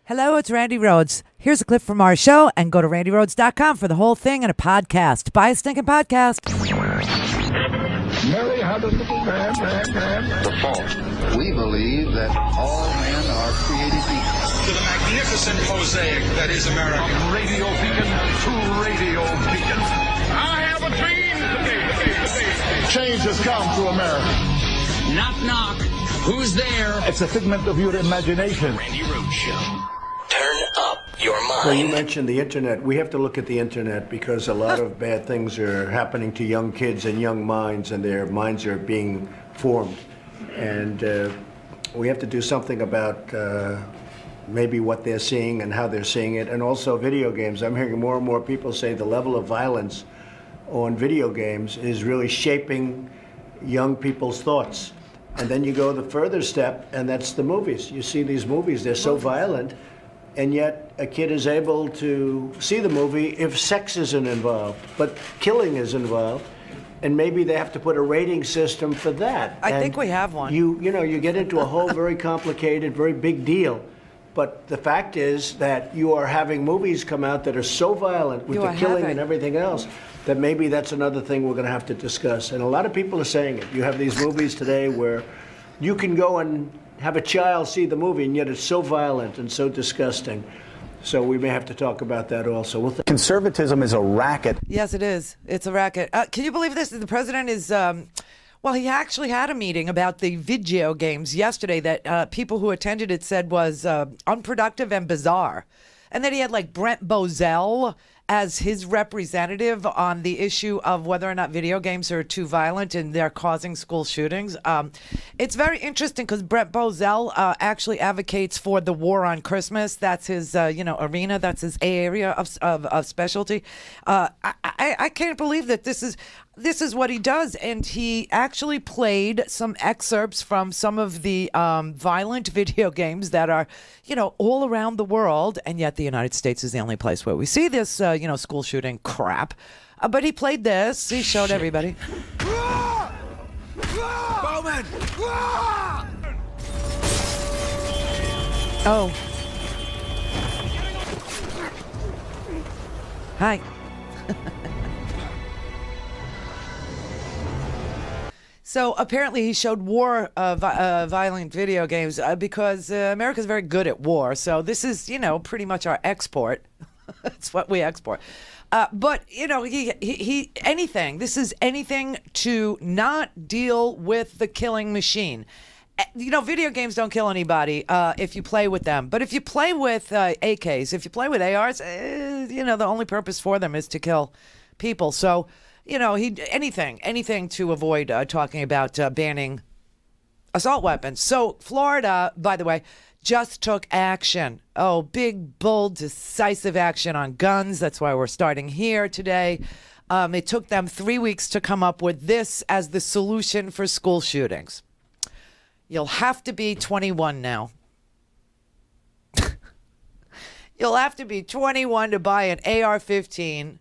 Hello, it's Randi Rhodes. Here's a clip from our show, and go to randyrhodes.com for the whole thing and a podcast. Buy a stinking podcast. Mary had a little man. The fault. We believe that all men are created equal. To the magnificent mosaic that is America. From radio beacon to radio beacon. I have a dream today. Change has come to America. Knock, knock. Who's there? It's a figment of your imagination. Randi Rhodes Show. Turn up your mind. Well, you mentioned the internet. We have to look at the internet because a lot of bad things are happening to young kids and young minds, and their minds are being formed. And we have to do something about maybe what they're seeing and how they're seeing it, and also video games. I'm hearing more and more people say the level of violence on video games is really shaping young people's thoughts. And then you go the further step, and that's the movies. You see these movies, they're so violent, and yet a kid is able to see the movie if sex isn't involved, but killing is involved, and maybe they have to put a rating system for that. I think we have one. You know, you get into a whole very complicated, very big deal. But the fact is that you are having movies come out that are so violent with the killing and everything else that maybe that's another thing we're going to have to discuss. And a lot of people are saying it. You have these movies today where you can go and have a child see the movie, and yet it's so violent and so disgusting. So we may have to talk about that also. Conservatism is a racket. Yes, it is. It's a racket. Can you believe this? The president is, well, he actually had a meeting about the video games yesterday that people who attended it said was unproductive and bizarre. And then he had like Brent Bozell as his representative on the issue of whether or not video games are too violent and they're causing school shootings. It's very interesting because Brent Bozell actually advocates for the war on Christmas. That's his, arena. That's his area of specialty. I can't believe that this is what he does. And he actually played some excerpts from some of the violent video games that are, all around the world. And yet the United States is the only place where we see this, school shooting crap. But he played this. He showed everybody. Bowman! Oh. Hi. So apparently he showed war violent video games because America's very good at war. So this is, pretty much our export. It's what we export. But, he anything. This is anything to not deal with the killing machine. Video games don't kill anybody if you play with them. But if you play with AKs, if you play with ARs, the only purpose for them is to kill people. So, anything to avoid talking about banning assault weapons. So Florida, by the way, just took action. Oh, big, bold, decisive action on guns. That's why we're starting here today. It took them 3 weeks to come up with this as the solution for school shootings. You'll have to be 21 now. You'll have to be 21 to buy an AR-15.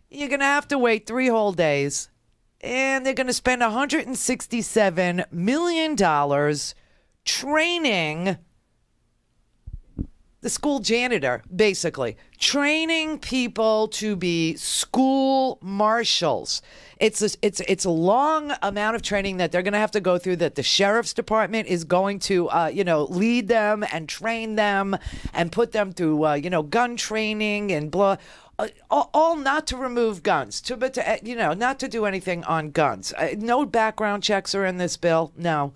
You're going to have to wait 3 whole days. And they're going to spend $167 million training the school janitor, basically. Training people to be school marshals. It's a long amount of training that they're going to have to go through, that the sheriff's department is going to, lead them and train them and put them through, gun training and blah. All not to remove guns, not to do anything on guns. No background checks are in this bill. No.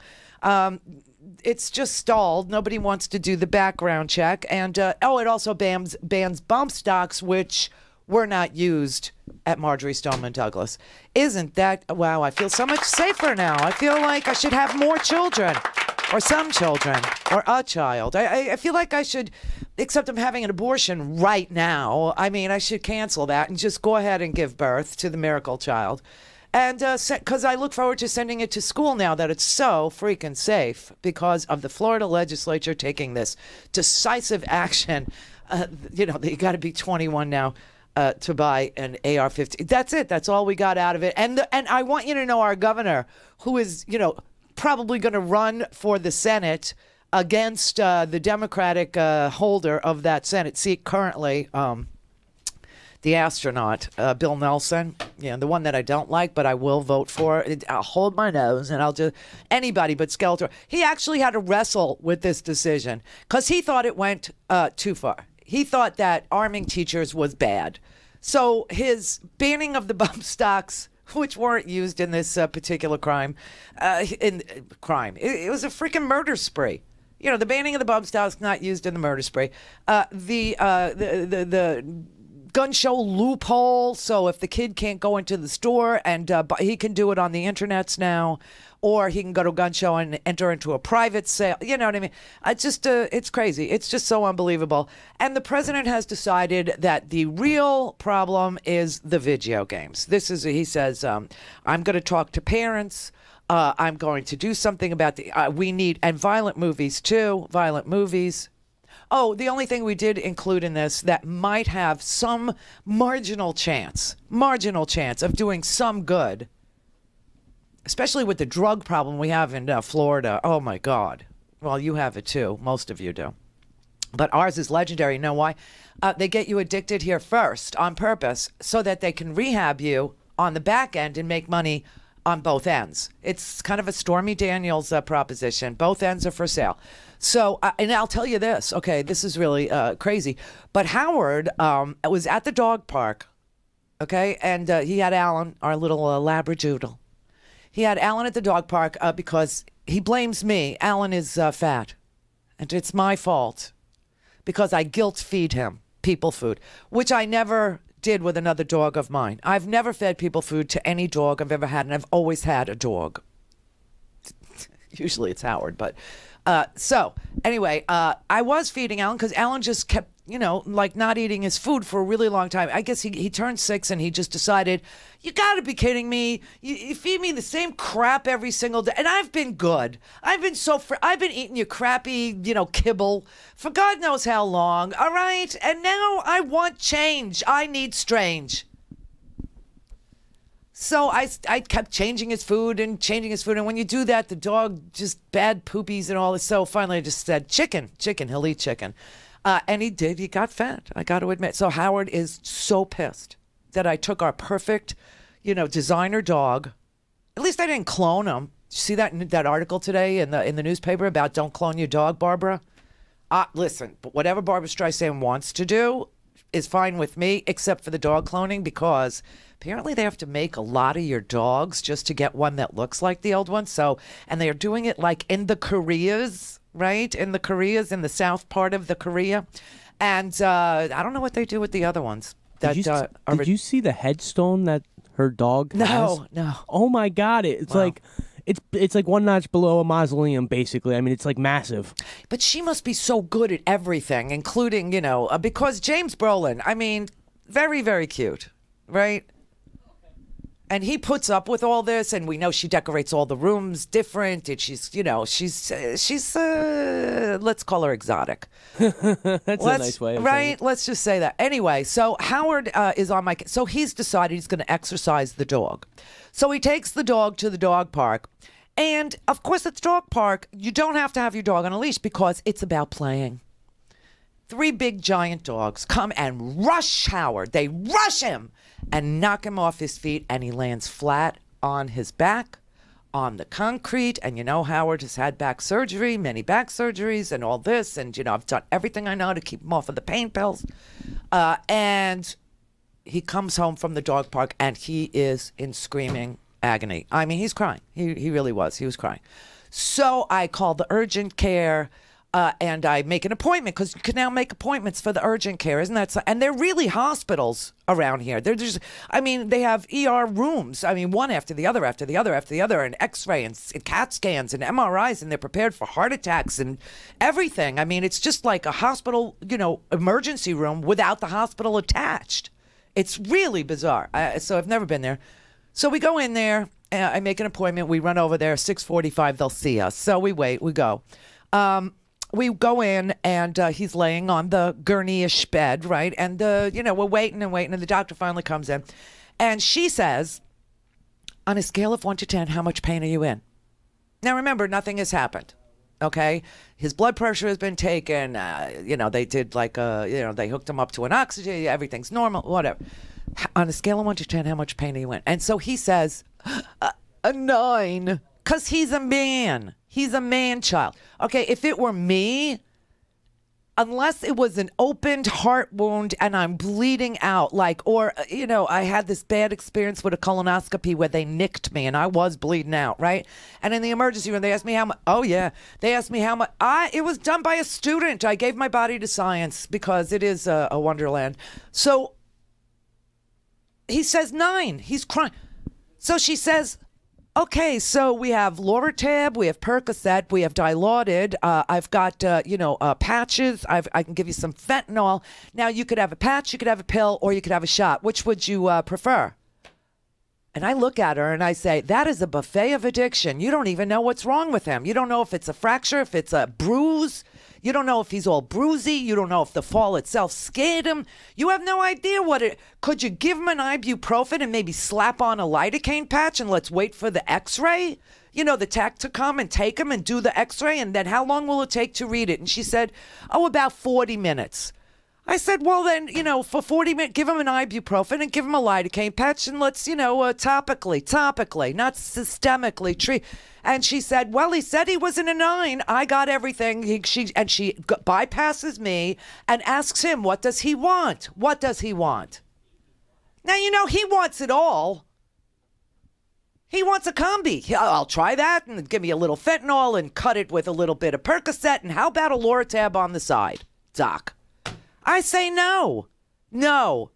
It's just stalled. Nobody wants to do the background check. And, it also bans bump stocks, which were not used at Marjorie Stoneman Douglas. Isn't that, wow, I feel so much safer now. I feel like I should have more children, or some children, or a child. I feel like I should, except I'm having an abortion right now. I mean, I should cancel that and just go ahead and give birth to the miracle child. And because I look forward to sending it to school now that it's so freaking safe because of the Florida legislature taking this decisive action. You got to be 21 now to buy an AR-15. That's it. That's all we got out of it. And I want you to know our governor, who is, probably going to run for the Senate against the Democratic holder of that Senate seat currently, the astronaut, Bill Nelson, the one that I don't like, but I will vote for. I'll hold my nose and I'll do anybody but Skeletor. He actually had to wrestle with this decision because he thought it went too far. He thought that arming teachers was bad. So his banning of the bump stocks, which weren't used in this particular crime, it was a freaking murder spree. The banning of the bump stocks not used in the murder spree. The gun show loophole, so if the kid can't go into the store and he can do it on the internets now, or he can go to a gun show and enter into a private sale. You know what I mean? It's crazy. It's just so unbelievable. And the president has decided that the real problem is the video games. He says, I'm going to talk to parents. I'm going to do something about and violent movies too, violent movies. Oh, the only thing we did include in this that might have some marginal chance of doing some good, especially with the drug problem we have in Florida. Oh, my God. Well, you have it, too. Most of you do. But ours is legendary. You know why? They get you addicted here first on purpose so that they can rehab you on the back end and make money on both ends. It's kind of a Stormy Daniels proposition. Both ends are for sale. So, and I'll tell you this. Okay, this is really crazy. But Howard was at the dog park, okay, and he had Alan, our little Labradoodle. He had Alan at the dog park because he blames me. Alan is fat, and it's my fault because I guilt feed him people food, which I never did with another dog of mine. I've never fed people food to any dog I've ever had, and I've always had a dog. Usually it's Howard, but so anyway, I was feeding Alan because Alan just kept, not eating his food for a really long time. I guess he turned 6 and he just decided, you got to be kidding me. You feed me the same crap every single day. And I've been good. I've been eating your crappy, kibble for God knows how long. All right. And now I want change. I need strange. So I kept changing his food. And when you do that, the dog just bad poopies and all this. So finally I just said, chicken, he'll eat chicken. And he did. He got fat, I got to admit. So Howard is so pissed that I took our perfect, designer dog. At least I didn't clone him. Did you see that article today in the newspaper about don't clone your dog, Barbara? Listen, but whatever Barbara Streisand wants to do is fine with me, except for the dog cloning, because apparently they have to make a lot of your dogs just to get one that looks like the old one. So, and they are doing it like in the Koreas, right? In the south part of the Korea. And I don't know what they do with the other ones. Did you see the headstone that her dog has? No. Oh my God! It's wow. like it's like one notch below a mausoleum, basically. I mean, it's like massive. But she must be so good at everything, including because James Brolin. I mean, very, very cute, right? And he puts up with all this, and we know she decorates all the rooms different. And she's let's call her exotic. That's a nice way of saying it. Let's just say that. Anyway, so Howard is on my case. So he's decided he's going to exercise the dog. So he takes the dog to the dog park. And, of course, at the dog park, you don't have to have your dog on a leash because it's about playing. 3 big giant dogs come and rush Howard. They rush him and knock him off his feet, and he lands flat on his back on the concrete. And Howard has had back surgery, many back surgeries and all this, and I've done everything I know to keep him off of the pain pills. And he comes home from the dog park and he is in screaming agony. I mean, he's crying. He really was. He was crying. So I called the urgent care. And I make an appointment because you can now make appointments for the urgent care, isn't that so? And they're really hospitals around here. They're just, they have ER rooms. I mean, one after the other, and X-ray and CAT scans and MRIs, and they're prepared for heart attacks and everything. I mean, it's just like a hospital, emergency room without the hospital attached. It's really bizarre. So I've never been there. So we go in there. I make an appointment. We run over there. 6:45. They'll see us. So we wait. We go. We go in, and he's laying on the gurney-ish bed, right? And, we're waiting, and the doctor finally comes in. And she says, on a scale of 1 to 10, how much pain are you in? Now, remember, nothing has happened. Okay, his blood pressure has been taken. They did they hooked him up to an oxygen. Everything's normal. Whatever. On a scale of 1 to 10, how much pain are you in? And so he says a 9, because he's a man. He's a man child. Okay, if it were me, unless it was an opened heart wound and I'm bleeding out, I had this bad experience with a colonoscopy where they nicked me and I was bleeding out, right? And in the emergency room, they asked me how much. Oh, yeah. They asked me how much. It was done by a student. I gave my body to science because it is a wonderland. So he says 9. He's crying. So she says, okay, so we have Loratab, we have Percocet, we have Dilaudid. I've got, patches. I can give you some fentanyl. Now, you could have a patch, you could have a pill, or you could have a shot. Which would you prefer? And I look at her and I say, that is a buffet of addiction. You don't even know what's wrong with him. You don't know if it's a fracture, if it's a bruise. You don't know if he's all bruisey. You don't know if the fall itself scared him. You have no idea what it... Could you give him an ibuprofen and maybe slap on a lidocaine patch and let's wait for the x-ray? The tech to come and take him and do the x-ray, and then how long will it take to read it? And she said, about 40 minutes. I said, well, then, for 40 minutes, give him an ibuprofen and give him a lidocaine patch, and let's, topically, not systemically treat. And she said, well, he said he was in a 9. I got everything. She bypasses me and asks him, what does he want? What does he want? Now, he wants it all. He wants a combi. I'll try that and give me a little fentanyl and cut it with a little bit of Percocet. And how about a Loratab on the side, Doc? I say no. No.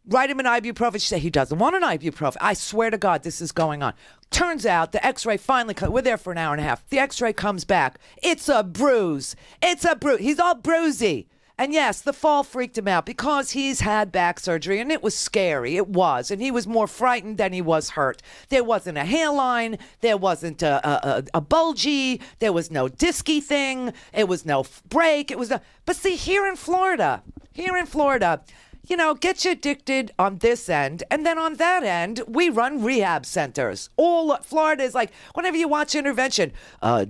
Write him an ibuprofen. She said he doesn't want an ibuprofen. I swear to God, this is going on. Turns out the x-ray finally comes. We're there for an hour and a half. The x-ray comes back. It's a bruise. It's a bruise. He's all bruisey. And yes, the fall freaked him out because he's had back surgery, and it was scary. It was. And he was more frightened than he was hurt. There wasn't a hairline. There wasn't a bulgy. There was no disky thing. It was no break. It was no... But see, here in Florida, get you addicted on this end, and then on that end, we run rehab centers. All Florida is like, whenever you watch Intervention,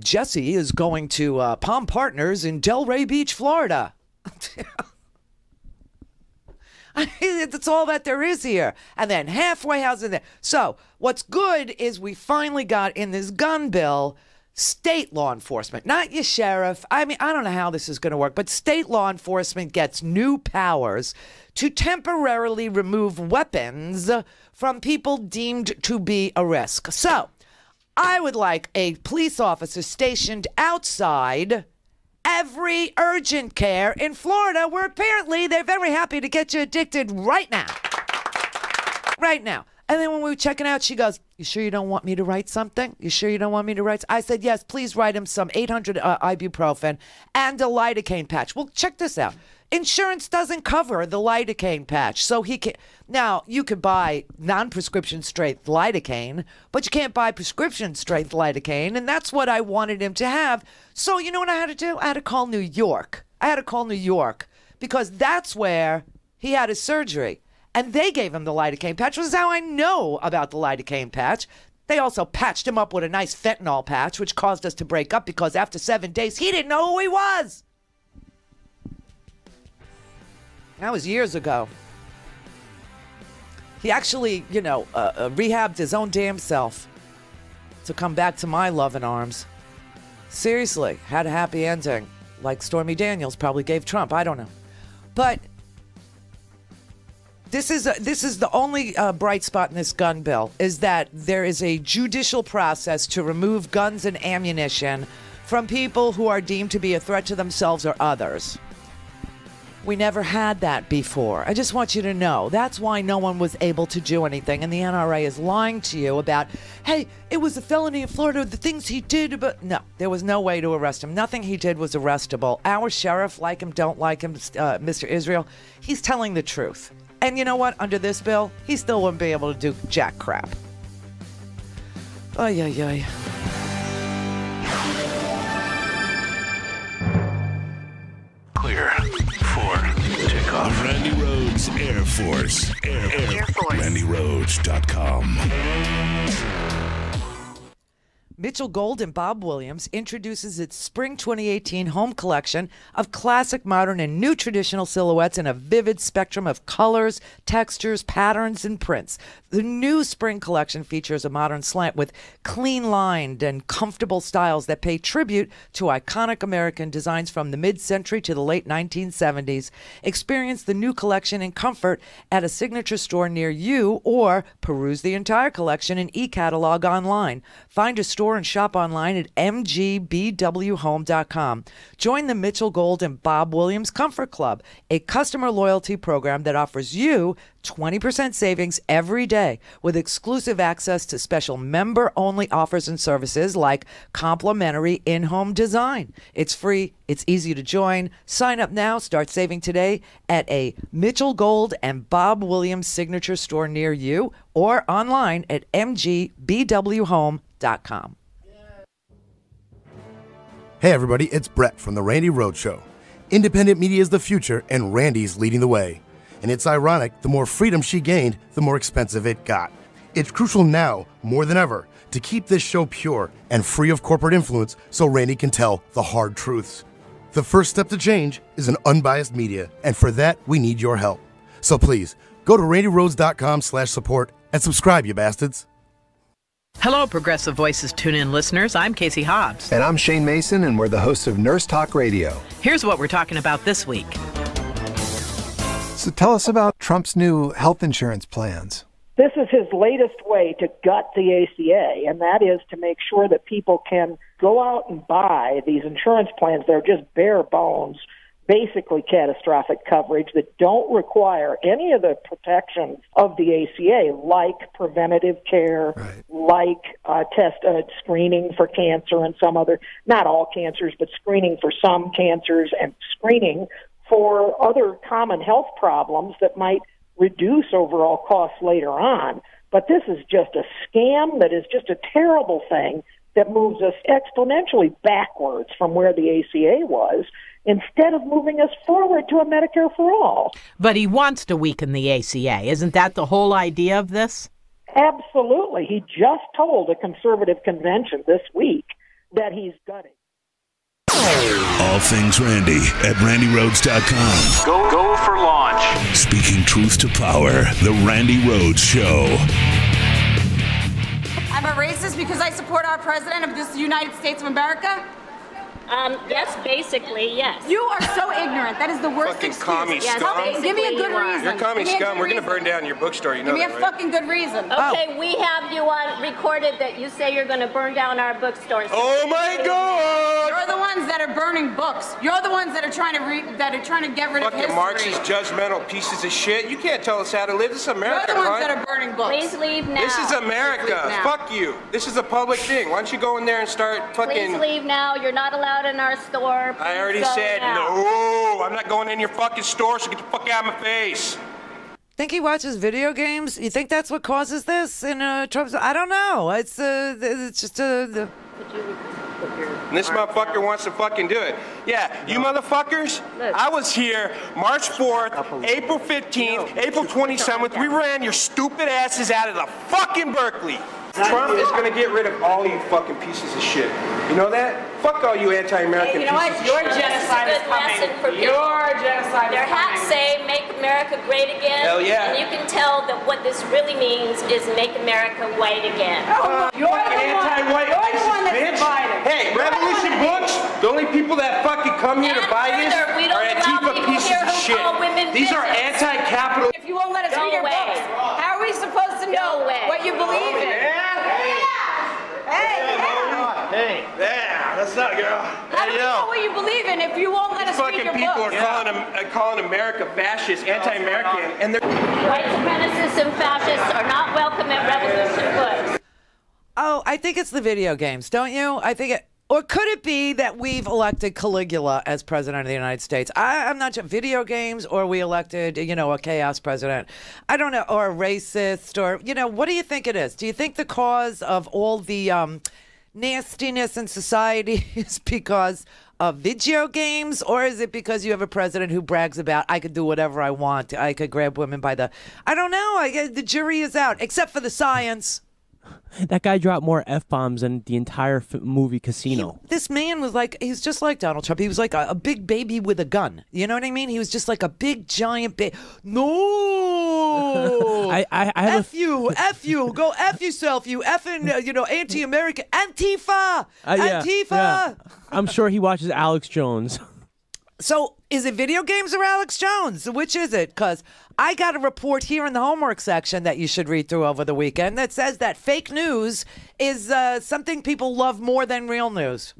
Jesse is going to Palm Partners in Delray Beach, Florida. That's all that there is here. And then halfway house in there. So what's good is we finally got in this gun bill state law enforcement, not your sheriff. I mean, I don't know how this is going to work, but state law enforcement gets new powers to temporarily remove weapons from people deemed to be a risk. So I would like a police officer stationed outside every urgent care in Florida, where apparently they're very happy to get you addicted right now. Right now. And then when we were checking out, she goes, you sure you don't want me to write something? You sure you don't want me to write? I said, yes, please write him some 800 ibuprofen and a lidocaine patch. Well, check this out. Insurance doesn't cover the lidocaine patch. So he can. Now, you could buy non-prescription strength lidocaine, but you can't buy prescription strength lidocaine. And that's what I wanted him to have. So you know what I had to do? I had to call New York. Because that's where he had his surgery. And they gave him the lidocaine patch, which is how I know about the lidocaine patch. They also patched him up with a nice fentanyl patch, which caused us to break up because after 7 days, he didn't know who he was. That was years ago. He actually, rehabbed his own damn self to come back to my loving arms. Seriously, had a happy ending. Like Stormy Daniels probably gave Trump. I don't know. But this is the only bright spot in this gun bill, is that there is a judicial process to remove guns and ammunition from people who are deemed to be a threat to themselves or others. We never had that before. I just want you to know. That's why no one was able to do anything. And the NRA is lying to you about, hey, it was a felony in Florida, the things he did. But no, there was no way to arrest him. Nothing he did was arrestable. Our sheriff, like him, don't like him, Mr. Israel, he's telling the truth. And you know what? Under this bill, he still wouldn't be able to do jack crap. Ay, ay, ay. Clear for takeoff. Randi Rhodes Air Force. Air Force. RandiRhodes.com. Mitchell Gold and Bob Williams introduces its Spring 2018 home collection of classic, modern, and new traditional silhouettes in a vivid spectrum of colors, textures, patterns, and prints. The new spring collection features a modern slant with clean-lined and comfortable styles that pay tribute to iconic American designs from the mid-century to the late 1970s. Experience the new collection in comfort at a signature store near you, or peruse the entire collection in e-catalog online. Find a store and shop online at mgbwhome.com. Join the Mitchell Gold and Bob Williams Comfort Club, a customer loyalty program that offers you 20% savings every day with exclusive access to special member-only offers and services like complimentary in-home design. It's free. It's easy to join. Sign up now. Start saving today at a Mitchell Gold and Bob Williams signature store near you or online at mgbwhome.com. Hey everybody, it's Brett from the Randi Rhodes Show. Independent media is the future, and Randi's leading the way. And it's ironic, the more freedom she gained, the more expensive it got. It's crucial now, more than ever, to keep this show pure and free of corporate influence so Randi can tell the hard truths. The first step to change is an unbiased media, and for that, we need your help. So please, go to randirhodes.com/support and subscribe, you bastards. Hello, Progressive Voices tune-in listeners. I'm Casey Hobbs. And I'm Shane Mason, and we're the hosts of Nurse Talk Radio. Here's what we're talking about this week. So tell us about Trump's new health insurance plans. This is his latest way to gut the ACA, and that is to make sure that people can go out and buy these insurance plans that are just bare bones, basically catastrophic coverage that don't require any of the protections of the ACA, like preventative care, like screening for cancer and some other, not all cancers, but screening for some cancers and screening for other common health problems that might reduce overall costs later on. But this is just a scam that is just a terrible thing that moves us exponentially backwards from where the ACA was, instead of moving us forward to a Medicare for all. But he wants to weaken the ACA. Isn't that the whole idea of this? Absolutely. He just told a conservative convention this week that he's gutting. All things Randi at RandiRhodes.com. Go for launch. Speaking truth to power, the Randi Rhodes Show. I'm a racist because I support our president of this United States of America? Yes, basically, yes. You are so ignorant. That is the worst fucking excuse. commie scum. Give me a good reason. You're commie scum. We're going to burn down your bookstore. You know Give me a fucking good reason. Okay, we have you on recorded that you say you're going to burn down our bookstore. Oh my God! You're the ones that are burning books. You're the ones that are trying to get rid of history. Fucking Marxist, judgmental pieces of shit. You can't tell us how to live. This is America. You're the ones that are burning books. Please leave now. This is America. Fuck you. This is a public thing. Why don't you go in there and start fucking... Please leave now. You're not allowed in our store. I already said no. I'm not going in your fucking store, so get the fuck out of my face. Think he watches video games? You think that's what causes this in Trump's? I don't know. It's just the. And this motherfucker wants to fucking do it. Yeah, you motherfuckers, I was here March 4th, April 15th, April 27th. We ran your stupid asses out of the fucking Berkeley. Trump is going to get rid of all you fucking pieces of shit. You know that? Fuck all you anti-American you know what? pieces Your of shit. genocide is coming. Your genocide is coming. Their hats say, make America great again. Hell yeah. And you can tell that what this really means is make America white again. You're the anti-white one that's divided. Hey, Revolution Books, the only people that fucking come here to buy this are Antifa pieces of shit. These are anti-capital. If you won't let us read your books, how are we supposed to know what you believe in? Hey, yeah, that's not good. How do we know what you believe in if you won't let us read your people books? are calling America fascist, anti-American, and they're... White supremacists and fascists are not welcome at Revolution Books. Oh, I think it's the video games, don't you? I think it... Or could it be that we've elected Caligula as president of the United States? I'm not sure. Video games, or we elected, a chaos president. I don't know, or a racist, or, what do you think it is? Do you think the cause of all the nastiness in society is because of video games, or is it because you have a president who brags about, I could do whatever I want, I could grab women by the... I don't know. The jury is out, except for the science. That guy dropped more F-bombs than the entire movie Casino. This man was like, he's just like Donald Trump. He was like a big baby with a gun. You know what I mean? He was just like a big, giant baby. No! F you, go F yourself, you effing, anti-American, Antifa! Antifa! Yeah. I'm sure he watches Alex Jones. So, is it video games or Alex Jones? Which is it? Because I got a report here in the homework section that you should read through over the weekend that says that fake news is something people love more than real news.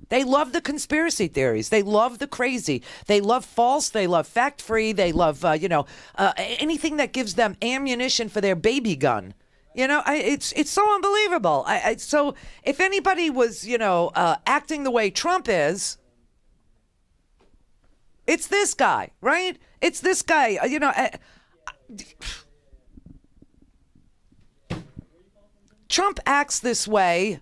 They love the conspiracy theories. They love the crazy. They love false. They love fact-free. They love, anything that gives them ammunition for their baby gun. It's so unbelievable. So if anybody was, acting the way Trump is, it's this guy, right? It's this guy, Trump acts this way,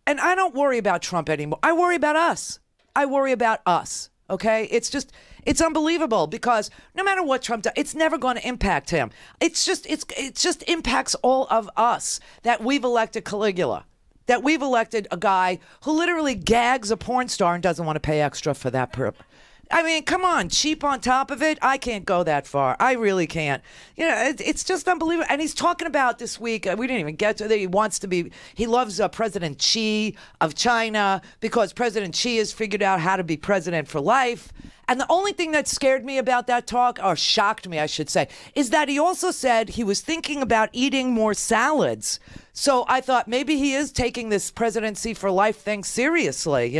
and I don't worry about Trump anymore. I worry about us. I worry about us, okay? It's unbelievable because no matter what Trump does, it's never going to impact him. It just impacts all of us that we've elected Caligula, that we've elected a guy who literally gags a porn star and doesn't want to pay extra for that purpose. I mean, come on, cheap on top of it. I can't go that far. I really can't. It's just unbelievable. And he's talking about this week, we didn't even get to it. He loves President Xi of China because President Xi has figured out how to be president for life. And the only thing that scared me about that talk, or shocked me, I should say, is that he also said he was thinking about eating more salads. So I thought maybe he is taking this presidency for life thing seriously,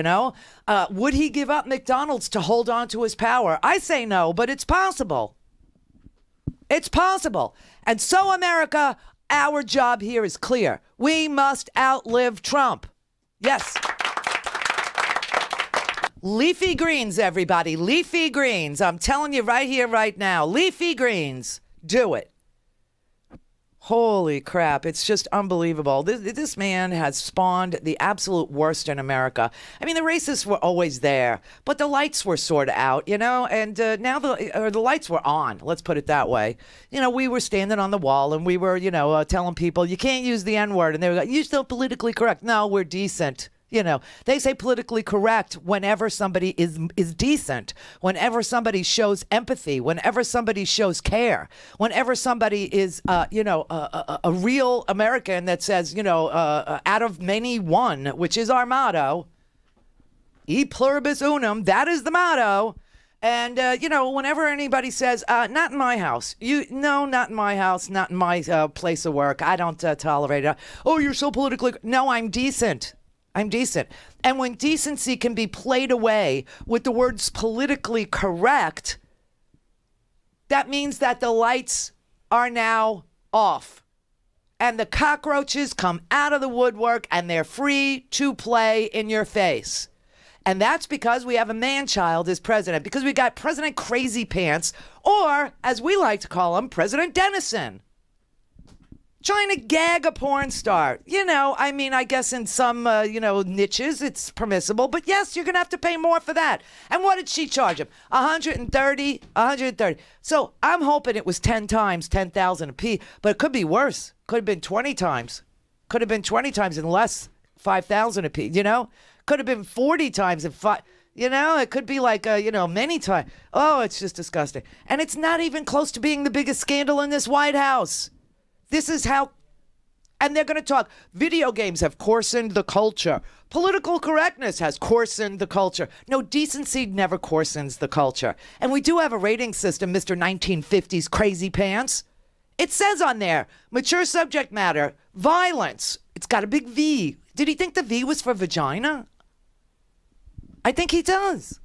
Would he give up McDonald's to hold on to his power? I say no, but it's possible. It's possible. And so, America, our job here is clear. We must outlive Trump. Yes. Leafy greens, everybody. Leafy greens. I'm telling you right here, right now. Leafy greens. Do it. Holy crap. It's just unbelievable. This man has spawned the absolute worst in America. I mean, the racists were always there, but the lights were sort of out, and now the lights were on. Let's put it that way. We were standing on the wall and we were, telling people, you can't use the N-word. And they were like, you're still politically correct. No, we're decent. They say politically correct whenever somebody is decent, whenever somebody shows empathy, whenever somebody shows care, whenever somebody is, a real American that says, out of many one, which is our motto, e pluribus unum, that is the motto. And, whenever anybody says, not in my house, not in my house, not in my place of work, I don't tolerate it. Oh, you're so politically, no, I'm decent. I'm decent. And when decency can be played away with the words politically correct, that means that the lights are now off. And the cockroaches come out of the woodwork and they're free to play in your face. And that's because we have a man-child as president, because we got President Crazy Pants, or, as we like to call him, President Dennison. Trying to gag a porn star. I guess in some, niches it's permissible. But yes, you're going to have to pay more for that. And what did she charge him? $130. So I'm hoping it was 10 times, 10,000 a piece. But it could be worse. Could have been 20 times. Could have been 20 times and less, 5,000 a piece, Could have been 40 times and 5. It could be like, many times. Oh, it's just disgusting. And it's not even close to being the biggest scandal in this White House. This is how, and they're going to talk, video games have coarsened the culture. Political correctness has coarsened the culture. No, decency never coarsens the culture. And we do have a rating system, Mr. 1950s Crazy Pants. It says on there, mature subject matter, violence. It's got a big V. Did he think the V was for vagina? I think he does.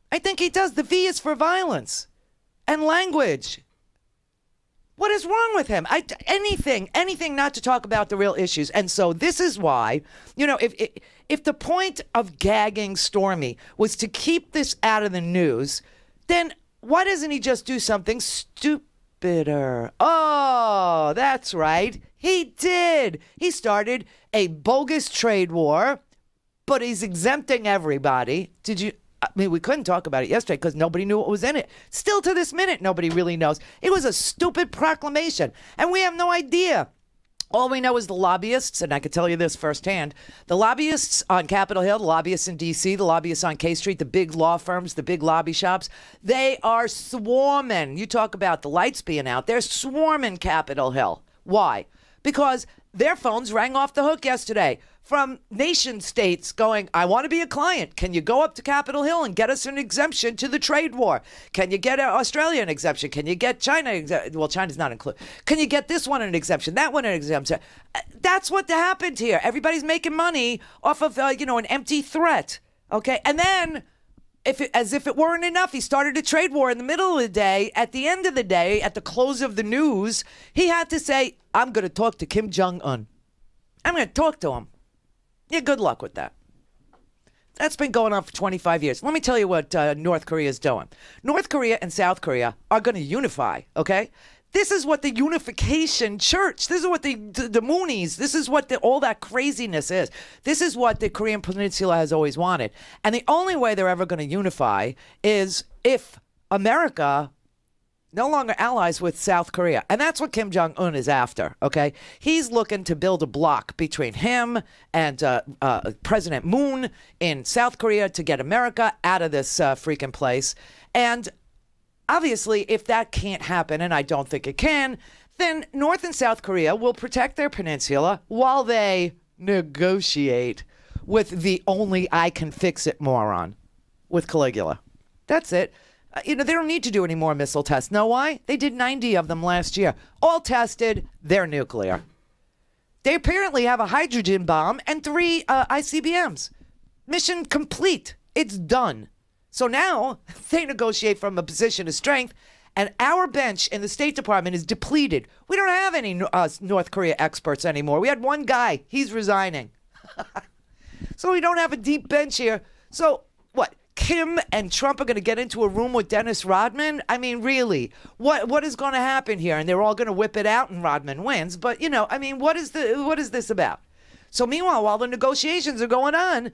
The V is for violence and language. What is wrong with him? Anything not to talk about the real issues. And so this is why, if the point of gagging Stormy was to keep this out of the news, then why doesn't he just do something stupider? Oh, that's right. He did. He started a bogus trade war, but he's exempting everybody. We couldn't talk about it yesterday because nobody knew what was in it. Still to this minute, nobody really knows. It was a stupid proclamation, and we have no idea All we know is the lobbyists, and I can tell you this firsthand, the lobbyists on Capitol Hill, the lobbyists in D.C., the lobbyists on K Street, the big law firms, the big lobby shops, they are swarming. You talk about the lights being out. They're swarming Capitol Hill. Why? Because their phones rang off the hook yesterday from nation states going, I want to be a client. Can you go up to Capitol Hill and get us an exemption to the trade war? Can you get Australia an exemption? Can you get China? Well, China's not included. Can you get this one an exemption? That one an exemption? That's what happened here. Everybody's making money off of, an empty threat. Okay. And then, as if it weren't enough, he started a trade war in the middle of the day. At the end of the day, at the close of the news, he had to say, I'm going to talk to Kim Jong-un. I'm going to talk to him. Yeah, good luck with that. That's been going on for 25 years. Let me tell you what North Korea is doing. North Korea and South Korea are going to unify, okay? This is what the unification church, this is what the Moonies, this is what all that craziness is. This is what the Korean Peninsula has always wanted. And the only way they're ever going to unify is if America no longer allies with South Korea. And that's what Kim Jong-un is after, okay? He's looking to build a block between him and President Moon in South Korea to get America out of this freaking place. And obviously, if that can't happen, and I don't think it can, then North and South Korea will protect their peninsula while they negotiate with the only I can fix it moron, with Caligula. That's it. They don't need to do any more missile tests. Know why? They did 90 of them last year. All tested. They're nuclear. They apparently have a hydrogen bomb and 3 ICBMs. Mission complete. It's done. So now they negotiate from a position of strength, and our bench in the State Department is depleted. We don't have any North Korea experts anymore. We had one guy. He's resigning. So we don't have a deep bench here. So what? Kim and Trump are going to get into a room with Dennis Rodman? I mean, really, what is going to happen here? And they're all going to whip it out and Rodman wins. But, what is this about? So meanwhile, while the negotiations are going on,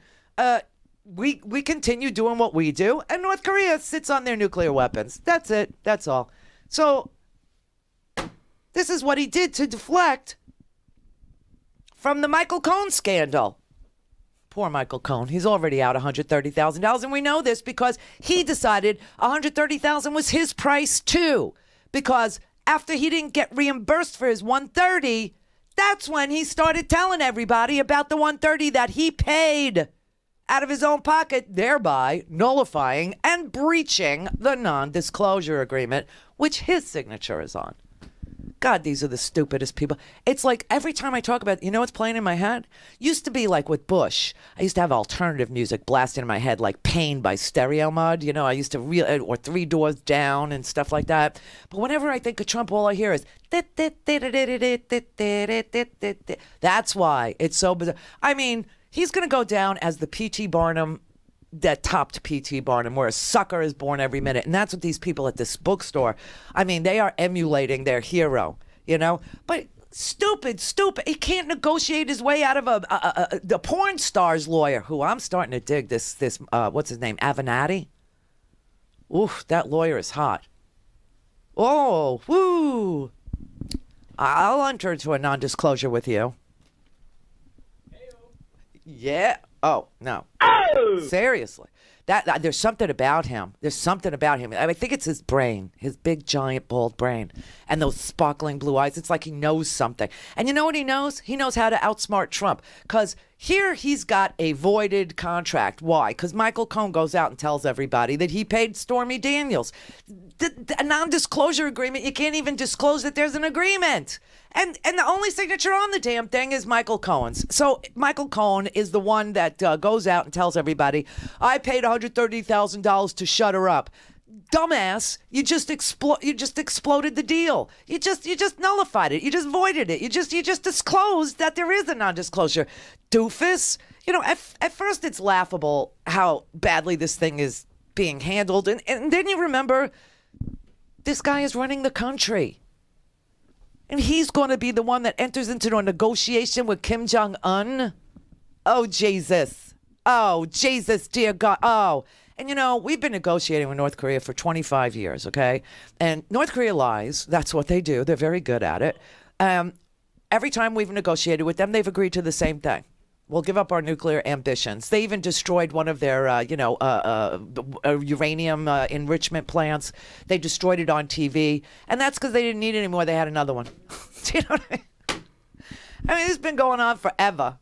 we continue doing what we do, and North Korea sits on their nuclear weapons. That's it. That's all. So this is what he did to deflect from the Michael Cohen scandal. Poor Michael Cohen. He's already out $130,000, and we know this because he decided $130,000 was his price too. Because after he didn't get reimbursed for his $130,000, that's when he started telling everybody about the $130,000 that he paid out of his own pocket, thereby nullifying and breaching the non-disclosure agreement, which his signature is on. God, these are the stupidest people. It's like every time I talk about, what's playing in my head? Used to be like with Bush. I used to have alternative music blasting in my head, like Pain by Stereo Mud. I used to or Three Doors Down and stuff like that. But whenever I think of Trump, all I hear is that's why it's so bizarre. I mean, he's going to go down as the P.T. Barnum that topped P.T. Barnum, where a sucker is born every minute. And that's what these people at this bookstore, I mean, they are emulating their hero, But stupid. He can't negotiate his way out of the porn star's lawyer, who I'm starting to dig this what's his name, Avenatti? Oof, that lawyer is hot. Oh, woo. I'll enter into a non-disclosure with you. Yeah. Oh, no. Oh! Seriously. That there's something about him. There's something about him. I think it's his brain, his big, giant, bald brain, and those sparkling blue eyes. It's like he knows something. And you know what he knows? He knows how to outsmart Trump. Because here he's got a voided contract. Why? Because Michael Cohen goes out and tells everybody that he paid Stormy Daniels. A non-disclosure agreement, you can't even disclose that there's an agreement. And the only signature on the damn thing is Michael Cohen's. So Michael Cohen is the one that goes out and tells everybody, I paid $130,000 to shut her up. Dumbass, you just exploded the deal. You just nullified it. You just voided it. You just disclosed that there is a non-disclosure. Doofus. At first it's laughable how badly this thing is being handled. And then you remember this guy is running the country. And he's going to be the one that enters into a negotiation with Kim Jong-un. Oh, Jesus. Oh, Jesus, dear God. Oh. And, we've been negotiating with North Korea for 25 years, okay? And North Korea lies. That's what they do. They're very good at it. every time we've negotiated with them, they've agreed to the same thing. We'll give up our nuclear ambitions. They even destroyed one of their, uranium enrichment plants. They destroyed it on TV. And that's because they didn't need it anymore. They had another one. Do you know what I mean? I mean, this has been going on forever.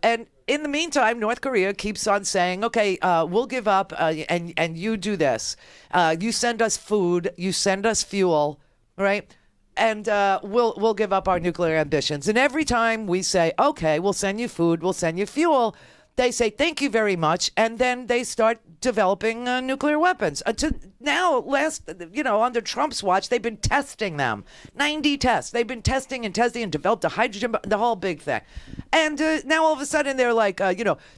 And in the meantime, North Korea keeps on saying, okay, we'll give up and you do this. You send us food. You send us fuel, right? And we'll give up our nuclear ambitions. And every time we say, okay, we'll send you food, we'll send you fuel, they say, thank you very much. And then they start developing nuclear weapons. Until now, under Trump's watch, they've been testing them. 90 tests. They've been testing and developed a hydrogen, the whole big thing. And now all of a sudden they're like,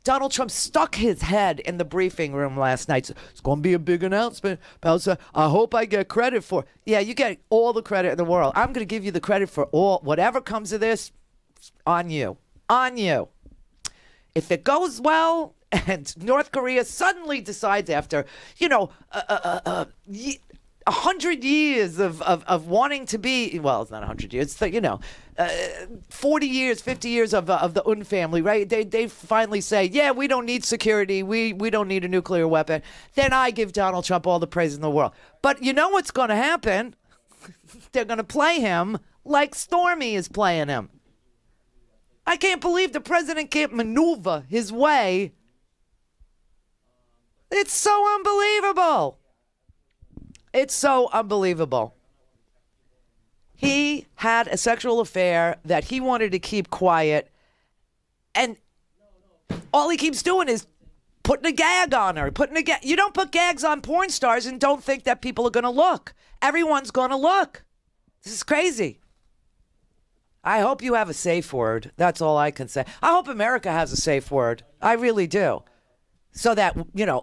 Donald Trump stuck his head in the briefing room last night. So it's going to be a big announcement. I hope I get credit for it. Yeah, you get all the credit in the world. I'm going to give you the credit for whatever comes of this on you. On you. If it goes well and North Korea suddenly decides after, 100 years of wanting to be, well, it's not 100 years, 40 years, 50 years of the Un family, right? They finally say, yeah, we don't need security. We don't need a nuclear weapon. Then I give Donald Trump all the praise in the world. But you know what's going to happen? They're going to play him like Stormy is playing him. I can't believe the president can't maneuver his way. It's so unbelievable. It's so unbelievable. He had a sexual affair that he wanted to keep quiet, and all he keeps doing is putting a gag on her. You don't put gags on porn stars and don't think that people are going to look. Everyone's going to look. This is crazy. I hope you have a safe word. That's all I can say. I hope America has a safe word. I really do. So that,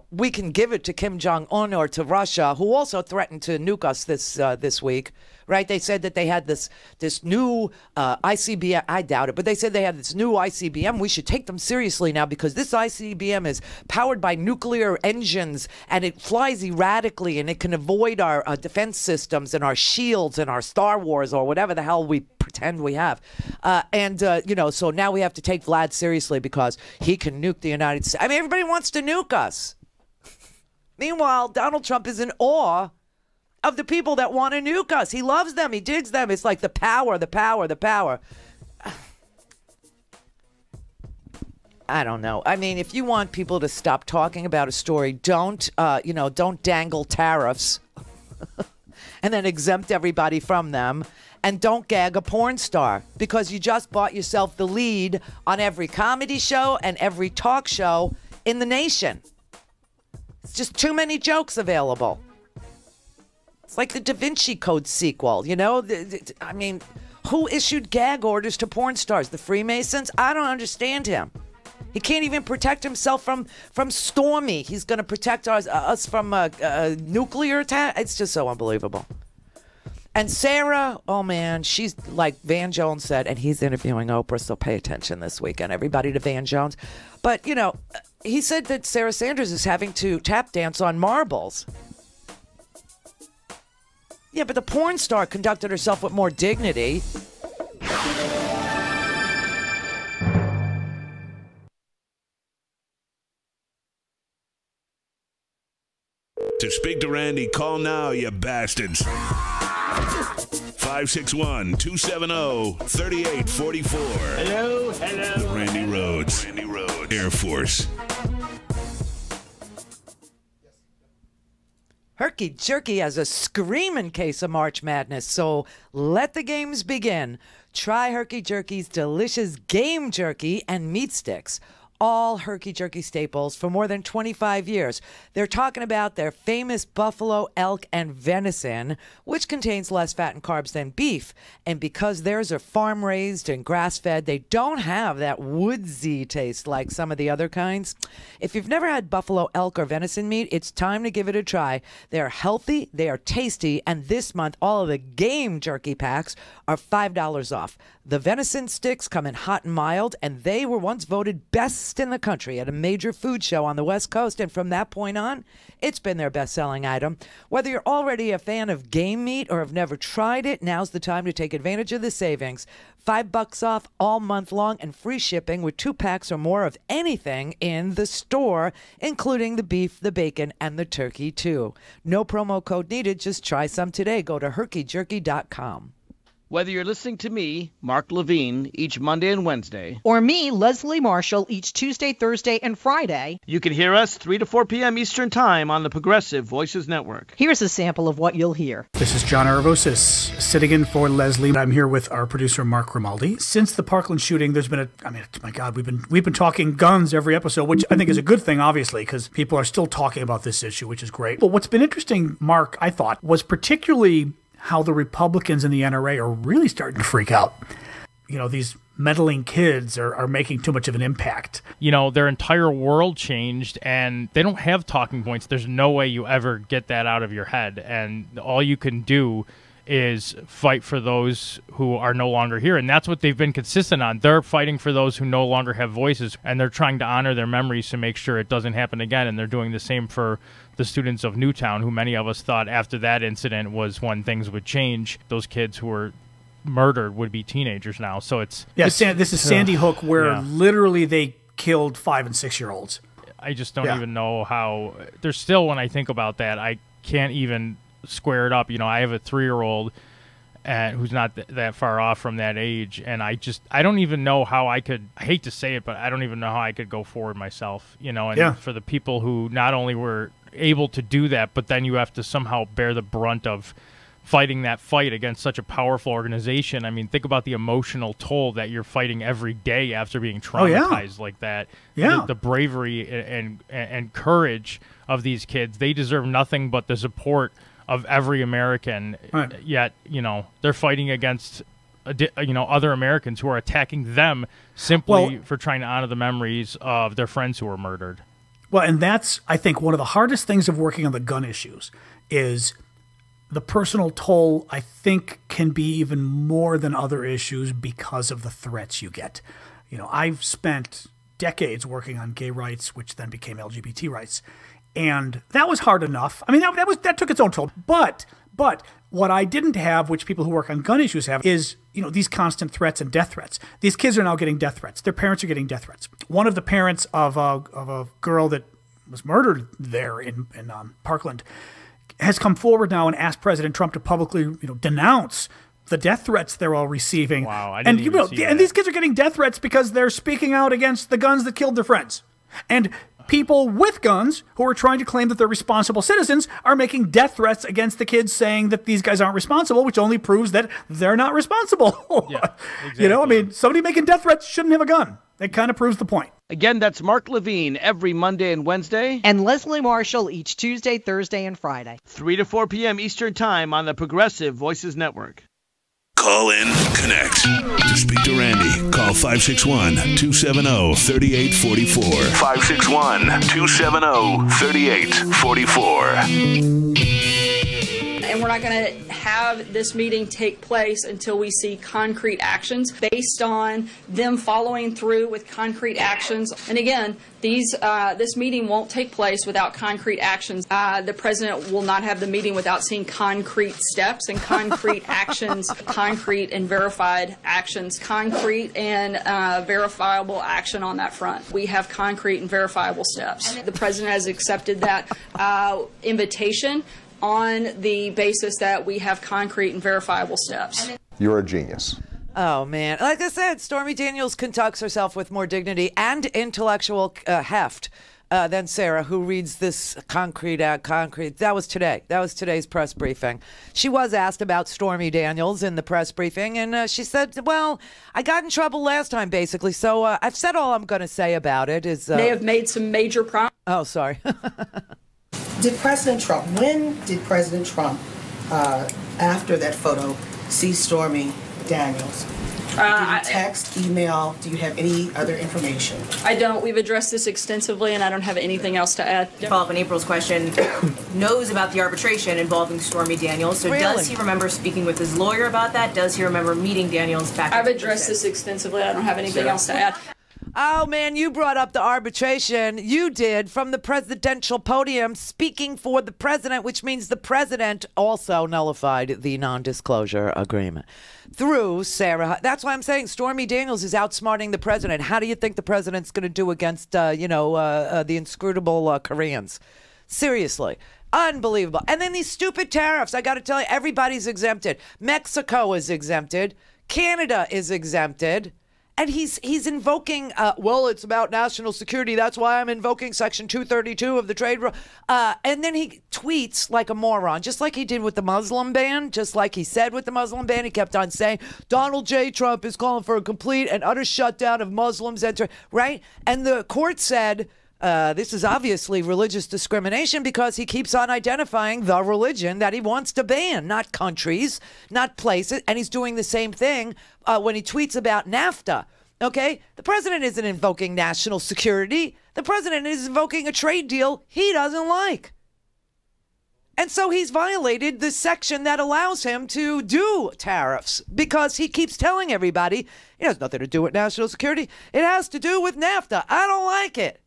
we can give it to Kim Jong-un or to Russia, who also threatened to nuke us this week, right? They said that they had this new ICBM. I doubt it, but they said they had this new ICBM. We should take them seriously now because this ICBM is powered by nuclear engines and it flies erratically and it can avoid our defense systems and our shields and our Star Wars or whatever the hell we pretend we have. So now we have to take Vlad seriously because he can nuke the United States. I mean, everybody wants to nuke us. Meanwhile, Donald Trump is in awe of the people that want to nuke us. He loves them. He digs them. It's like the power. I don't know. I mean, if you want people to stop talking about a story, don't dangle tariffs and then exempt everybody from them. And don't gag a porn star because you just bought yourself the lead on every comedy show and every talk show in the nation. It's just too many jokes available. It's like the Da Vinci Code sequel, I mean, who issued gag orders to porn stars? The Freemasons? I don't understand him. He can't even protect himself from Stormy. He's going to protect us from a nuclear attack. It's just so unbelievable. And Sarah, oh man, she's like Van Jones said, and he's interviewing Oprah, so pay attention this weekend, everybody, to Van Jones. But, he said that Sarah Sanders is having to tap dance on marbles. Yeah, but the porn star conducted herself with more dignity. To speak to Randi, call now, you bastards. 561-270-3844. Hello. The Randi Rhodes Air Force. Herky Jerky has a screaming case of March Madness, so let the games begin. Try Herky Jerky's delicious game jerky and meat sticks. All Herky Jerky staples for more than 25 years. They're talking about their famous buffalo, elk, and venison, which contains less fat and carbs than beef. And because theirs are farm-raised and grass-fed, they don't have that woodsy taste like some of the other kinds. If you've never had buffalo, elk, or venison meat, it's time to give it a try. They're healthy, they are tasty, and this month, all of the game jerky packs are $5 off. The venison sticks come in hot and mild, and they were once voted best best in the country at a major food show on the West Coast, and from that point on, it's been their best-selling item. Whether you're already a fan of game meat or have never tried it, now's the time to take advantage of the savings. $5 off all month long and free shipping with 2 packs or more of anything in the store, including the beef, the bacon, and the turkey, too. No promo code needed. Just try some today. Go to herkyjerky.com. Whether you're listening to me, Mark Levine, each Monday and Wednesday, or me, Leslie Marshall, each Tuesday, Thursday, and Friday, you can hear us 3 to 4 p.m. Eastern Time on the Progressive Voices Network. Here's a sample of what you'll hear. This is John Aravosis, sitting in for Leslie. I'm here with our producer, Mark Grimaldi. Since the Parkland shooting, there's been my God, we've been talking guns every episode, which I think is a good thing, obviously, because people are still talking about this issue, which is great. But what's been interesting, Mark, I thought, was particularly how the Republicans in the NRA are really starting to freak out. You know, these meddling kids are making too much of an impact. You know, their entire world changed, and they don't have talking points. There's no way you ever get that out of your head, and all you can do is fight for those who are no longer here, and that's what they've been consistent on. They're fighting for those who no longer have voices, and they're trying to honor their memories to make sure it doesn't happen again, and they're doing the same for the students of Newtown, who many of us thought after that incident was when things would change. Those kids who were murdered would be teenagers now. So this is Sandy Hook, where literally they killed 5- and 6-year-olds. I just don't even know how. There's still, when I think about that, I can't even square it up. You know, I have a 3-year-old who's not that far off from that age, and I don't even know how I could. I hate to say it, but I don't even know how I could go forward myself. You know, and for the people who not only were able to do that, but then you have to somehow bear the brunt of fighting that fight against such a powerful organization. I mean, think about the emotional toll that you're fighting every day after being traumatized like that. The bravery and courage of these kids. They deserve nothing but the support of every American. Right. Yet, you know, they're fighting against other Americans who are attacking them simply for trying to honor the memories of their friends who were murdered. Well, and that's, I think, one of the hardest things of working on the gun issues is the personal toll, I think, can be even more than other issues because of the threats you get. You know, I've spent decades working on gay rights, which then became LGBT rights. And that was hard enough. I mean, that took its own toll. But what I didn't have, which people who work on gun issues have, is, you know, these constant threats and death threats. These kids are now getting death threats. Their parents are getting death threats. One of the parents of a girl that was murdered there in Parkland has come forward now and asked President Trump to publicly, denounce the death threats they're all receiving. Wow, I didn't even see that. And these kids are getting death threats because they're speaking out against the guns that killed their friends. And people with guns who are trying to claim that they're responsible citizens are making death threats against the kids, saying that these guys aren't responsible, which only proves that they're not responsible. Yeah, exactly. You know, I mean, somebody making death threats shouldn't have a gun. It kind of proves the point. Again, that's Mark Levine every Monday and Wednesday. And Leslie Marshall each Tuesday, Thursday, and Friday. 3 to 4 p.m. Eastern Time on the Progressive Voices Network. Call in, connect. To speak to Randi, call 561-270-3844. 561-270-3844. And we're not going to have this meeting take place until we see concrete actions based on them following through with concrete actions. And again, this meeting won't take place without concrete actions. The president will not have the meeting without seeing concrete steps and concrete actions, concrete and verified actions, concrete and verifiable action on that front. We have concrete and verifiable steps. The president has accepted that invitation on the basis that we have concrete and verifiable steps. You're a genius. Oh, man. Like I said, Stormy Daniels conducts herself with more dignity and intellectual heft than Sarah, who reads this concrete. That was today. That was today's press briefing. She was asked about Stormy Daniels in the press briefing, and she said, well, I got in trouble last time, basically, so I've said all I'm going to say about it. They have made some major promises. Oh, sorry. When did President Trump, after that photo, see Stormy Daniels? Did you text, email? Do you have any other information? I don't. We've addressed this extensively, and I don't have anything else to add. To follow up on April's question, knows about the arbitration involving Stormy Daniels. So does he remember speaking with his lawyer about that? Does he remember meeting Daniels back? I've addressed this extensively. I don't have anything else to add. Oh, man, you brought up the arbitration. You did from the presidential podium speaking for the president, which means the president also nullified the non-disclosure agreement through Sarah. That's why I'm saying Stormy Daniels is outsmarting the president. How do you think the president's going to do against, the inscrutable Koreans? Seriously. Unbelievable. And then these stupid tariffs. I got to tell you, everybody's exempted. Mexico is exempted. Canada is exempted. And he's invoking, it's about national security. That's why I'm invoking Section 232 of the trade rule. And then he tweets like a moron, just like he did with the Muslim ban, just like he said with the Muslim ban. He kept on saying, Donald J. Trump is calling for a complete and utter shutdown of Muslims, right? And the court said, this is obviously religious discrimination because he keeps on identifying the religion that he wants to ban, not countries, not places. And he's doing the same thing when he tweets about NAFTA. Okay? The president isn't invoking national security. The president is invoking a trade deal he doesn't like. And so he's violated the section that allows him to do tariffs because he keeps telling everybody it has nothing to do with national security. It has to do with NAFTA. I don't like it.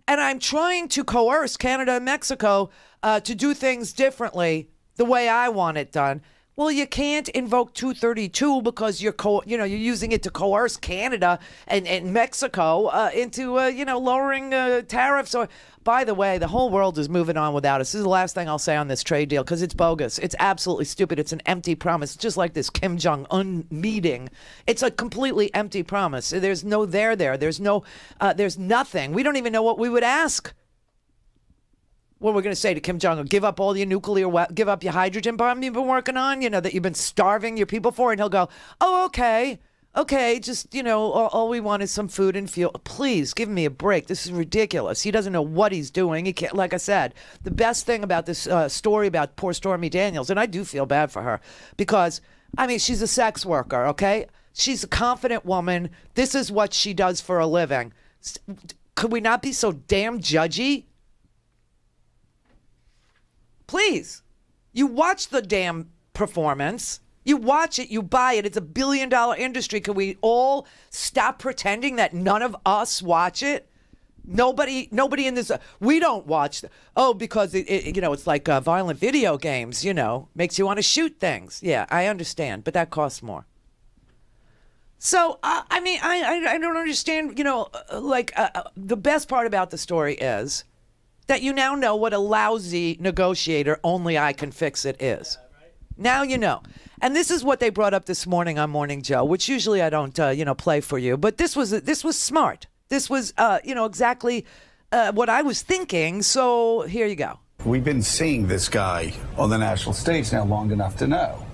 And I'm trying to coerce Canada and Mexico to do things differently the way I want it done. Well, you can't invoke 232 because you're using it to coerce Canada and Mexico into lowering tariffs. Or, by the way, the whole world is moving on without us. This is the last thing I'll say on this trade deal because it's bogus. It's absolutely stupid. It's an empty promise. It's just like this Kim Jong-un meeting. It's a completely empty promise. There's no there. There's no. There's nothing. We don't even know what we would ask. What we're going to say to Kim Jong-un, give up all your give up your hydrogen bomb you've been working on, that you've been starving your people for. And he'll go, oh, okay, just, all we want is some food and fuel. Please give me a break. This is ridiculous. He doesn't know what he's doing. He can't, like I said, the best thing about this story about poor Stormy Daniels, and I do feel bad for her because, she's a sex worker, okay? She's a confident woman. This is what she does for a living. Could we not be so damn judgy? Please, you watch the damn performance. You watch it, you buy it. It's $1 billion industry. Can we all stop pretending that none of us watch it? Nobody in this. We don't watch. Because it's like violent video games. Makes you want to shoot things. Yeah, I understand, but that costs more. So I don't understand. The best part about the story is that you now know what a lousy negotiator only I can fix it is. Now you know. And this is what they brought up this morning on Morning Joe, which usually I don't, play for you. But this was smart. This was, exactly what I was thinking. So here you go. We've been seeing this guy on the national stage now long enough to know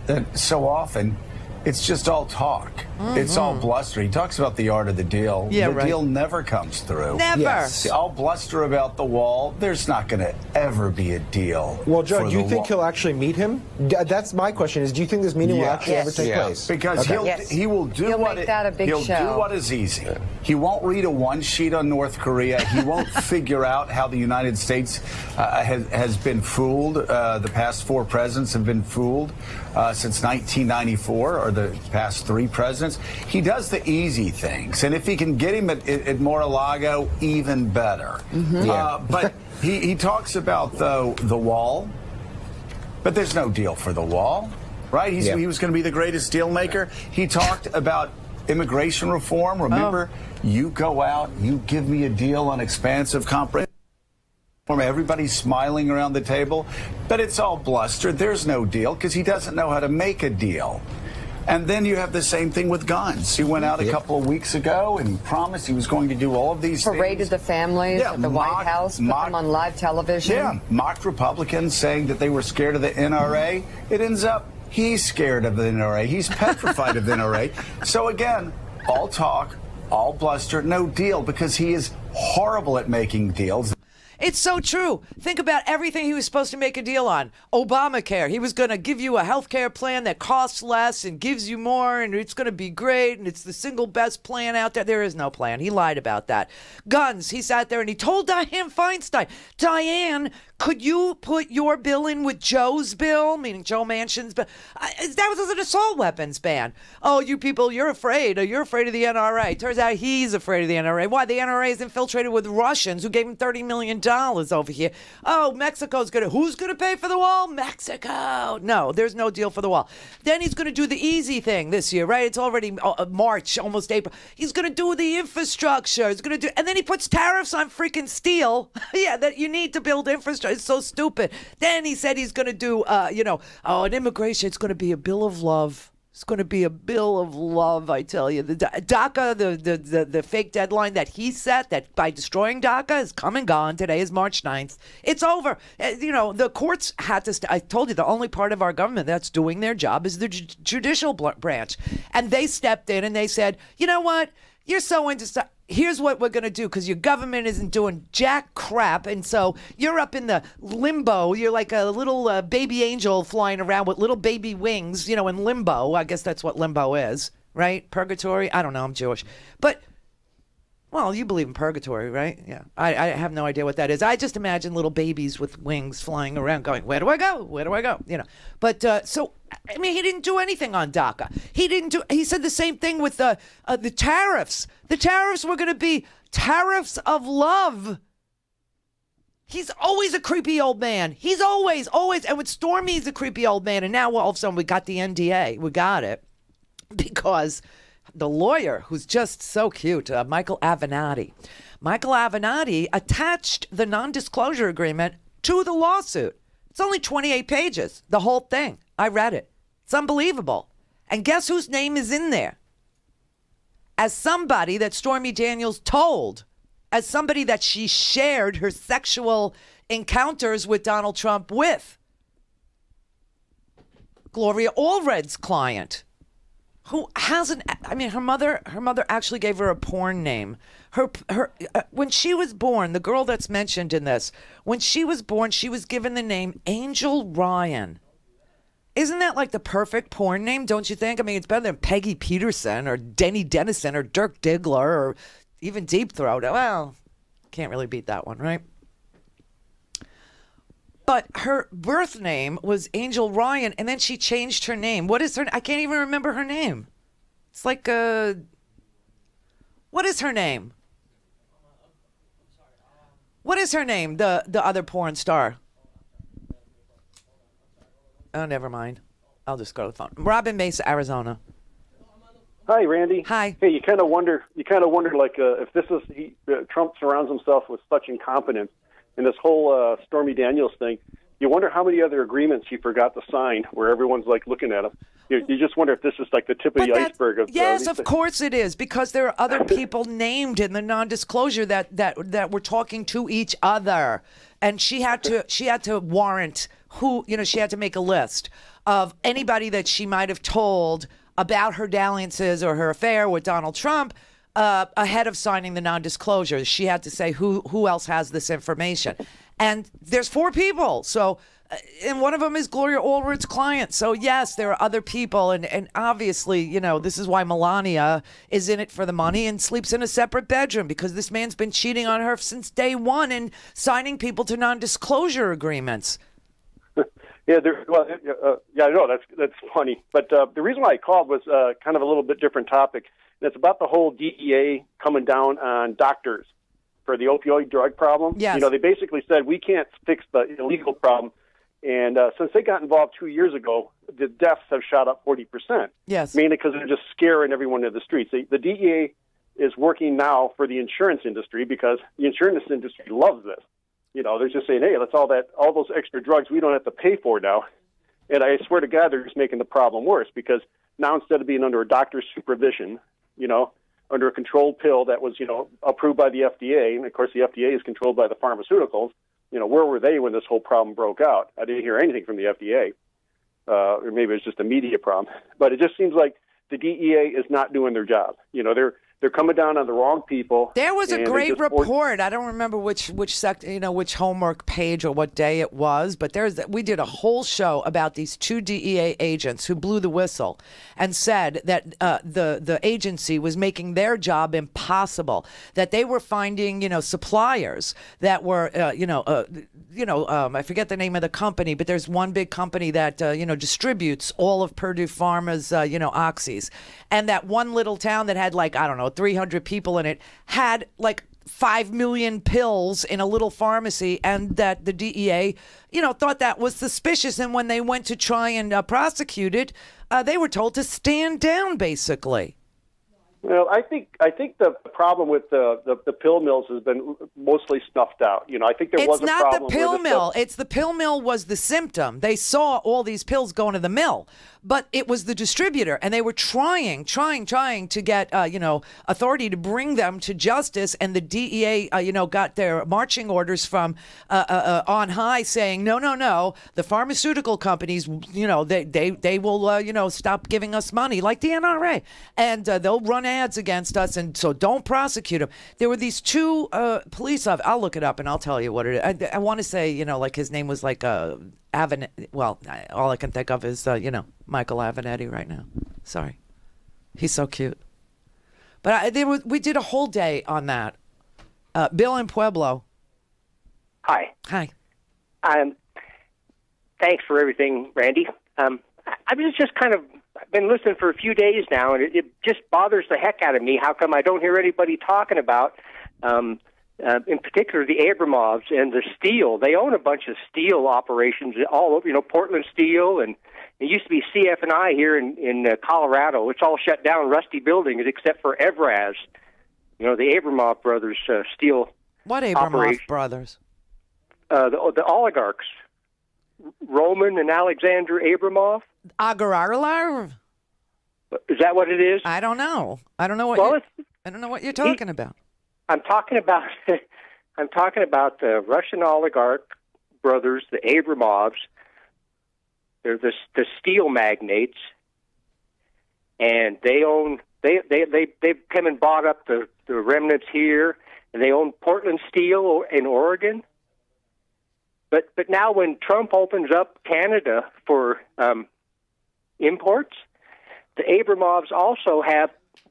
that so often it's just all talk. Mm-hmm. It's all bluster. He talks about the art of the deal. Yeah, the deal never comes through. Never. Yes. I'll bluster about the wall. There's not going to ever be a deal. Well, Joe, do you think he'll actually meet him? That's my question. Is do you think this meeting will actually ever take place? Because he will do what is easy. Yeah. He won't read a one sheet on North Korea. He won't figure out how the United States has been fooled. The past 4 presidents have been fooled since 1994, or the past 3 presidents. He does the easy things, and if he can get him at Mar-a-Lago, even better. Mm-hmm. But he talks about the wall, but there's no deal for the wall, right? He was going to be the greatest deal maker. He talked about immigration reform. Remember, you go out, you give me a deal on expansive comprehensive. Everybody's smiling around the table, but it's all bluster. There's no deal because he doesn't know how to make a deal. And then you have the same thing with guns. He went out a couple of weeks ago and promised he was going to do all of these Paraded things. the families at the White House, put them on live television. Yeah, mocked Republicans saying that they were scared of the NRA. It ends up he's scared of the NRA. He's petrified of the NRA. So again, all talk, all bluster, no deal, because he is horrible at making deals. It's so true. Think about everything he was supposed to make a deal on. Obamacare. He was going to give you a health care plan that costs less and gives you more, and it's going to be great, and it's the single best plan out there. There is no plan. He lied about that. Guns. He sat there and he told Dianne Feinstein, Dianne, Could you put your bill in with Joe's bill, meaning Joe Manchin's bill? That was an assault weapons ban. Oh, you people, you're afraid. You're afraid of the NRA. Turns out he's afraid of the NRA. Why? The NRA is infiltrated with Russians who gave him $30 million over here. Oh, Mexico's going to... Who's going to pay for the wall? Mexico. No, there's no deal for the wall. Then he's going to do the easy thing this year, right? It's already March, almost April. He's going to do the infrastructure. He's going to do... And then he puts tariffs on freaking steel. Yeah, that you need to build infrastructure. It's so stupid. Then he said he's going to do, an immigration. It's going to be a bill of love. It's going to be a bill of love, I tell you. The DACA, the fake deadline that he set, that by destroying DACA is come and gone. Today is March 9th. It's over. The courts had to... I told you, the only part of our government that's doing their job is the judicial branch. And they stepped in and they said, you know what? You're so into... Here's what we're going to do, because your government isn't doing jack crap, and so you're up in the limbo. You're like a little baby angel flying around with little baby wings, in limbo. I guess that's what limbo is, right? Purgatory? I don't know. I'm Jewish. But, well, you believe in purgatory, right? Yeah. I have no idea what that is. I just imagine little babies with wings flying around going, where do I go? Where do I go? But, so... I mean, he didn't do anything on DACA. He said the same thing with the tariffs. The tariffs were going to be tariffs of love. He's always a creepy old man. He's always. And with Stormy, he's a creepy old man. And now all of a sudden we got the NDA. We got it because the lawyer, who's just so cute, Michael Avenatti attached the non-disclosure agreement to the lawsuit. It's only 28 pages, the whole thing. I read it. It's unbelievable. And guess whose name is in there? As somebody that Stormy Daniels told, as somebody that she shared her sexual encounters with Donald Trump with. Gloria Allred's client, who hasn't... I mean, her mother actually gave her a porn name. When she was born, the girl that's mentioned in this, when she was born, she was given the name Angel Ryan. Isn't that like the perfect porn name, don't you think? I mean, it's better than Peggy Peterson or Denny Dennison or Dirk Diggler or even Deep Throat. Well, can't really beat that one, right? But her birth name was Angel Ryan, and then she changed her name. What is her... I can't even remember her name. It's like what is her name? What is her name, the other porn star? Oh, never mind. I'll just go to the phone. Robin Mesa, Arizona. Hi, Randy. Hi. Hey, you kind of wonder, like, if this is Trump surrounds himself with such incompetence in this whole Stormy Daniels thing. You wonder how many other agreements he forgot to sign, where everyone's like looking at him. You just wonder if this is like the tip of the iceberg. Yes, of course it is, because there are other people named in the non-disclosure that were talking to each other, and she had to warrant who, she had to make a list of anybody that she might have told about her dalliances or her affair with Donald Trump ahead of signing the non-disclosure. She had to say who else has this information. And there's 4 people. So, and one of them is Gloria Allred's client. So, yes, there are other people. And obviously, this is why Melania is in it for the money and sleeps in a separate bedroom, because this man's been cheating on her since day one and signing people to non-disclosure agreements. Yeah, I know that's funny. But the reason why I called was kind of a little bit different topic. And it's about the whole DEA coming down on doctors for the opioid drug problem. Yes. They basically said we can't fix the illegal problem. And since they got involved 2 years ago, the deaths have shot up 40%. Yes. Mainly because they're just scaring everyone in the streets. The DEA is working now for the insurance industry because the insurance industry loves this. They're just saying, hey, let's all those extra drugs we don't have to pay for now. And I swear to God, they're just making the problem worse, because now instead of being under a doctor's supervision, under a controlled pill that was, approved by the FDA, and of course the FDA is controlled by the pharmaceuticals, where were they when this whole problem broke out? I didn't hear anything from the FDA, or maybe it's just a media problem. But it just seems like the DEA is not doing their job. they're coming down on the wrong people. There was a great report. I don't remember which homework page or what day it was, but we did a whole show about these 2 DEA agents who blew the whistle and said that the agency was making their job impossible. That they were finding suppliers that were I forget the name of the company, but there's one big company that distributes all of Purdue Pharma's oxys, and that one little town that had 300 people in it had 5 million pills in a little pharmacy, and that the DEA, thought that was suspicious. And when they went to try and prosecute it, they were told to stand down, basically. Well, I think the problem with the pill mills has been mostly snuffed out. I think there was a problem. It's not the pill mill. It's the pill mill was the symptom. They saw all these pills going to the mill, but it was the distributor, and they were trying to get authority to bring them to justice. And the DEA got their marching orders from on high, saying no, the pharmaceutical companies they will stop giving us money, like the NRA, and they'll run ads against us, and so don't prosecute them. There were these 2 police officers. I'll look it up and I'll tell you what it is. I want to say his name was well, all I can think of is Michael Avenatti right now. Sorry, he's so cute. But we did a whole day on that. Bill in Pueblo. Hi. Thanks for everything, Randy. I was just I've been listening for a few days now, and it just bothers the heck out of me. How come I don't hear anybody talking about, in particular, the Abramoves and the steel? They own a bunch of steel operations all over, Portland Steel, and it used to be CF&I here in Colorado. It's all shut down, rusty buildings, except for Evraz. The Abramov brothers steel. What Abramov brothers? The oligarchs, Roman and Alexander Abramov. Agararlar? Is that what it is? I don't know. I don't know what you're talking about. I'm talking about the Russian oligarch brothers, the Abramovs. They're the steel magnates, and they've come and bought up the remnants here, and they own Portland Steel in Oregon. But now when Trump opens up Canada for imports, the Abramovs also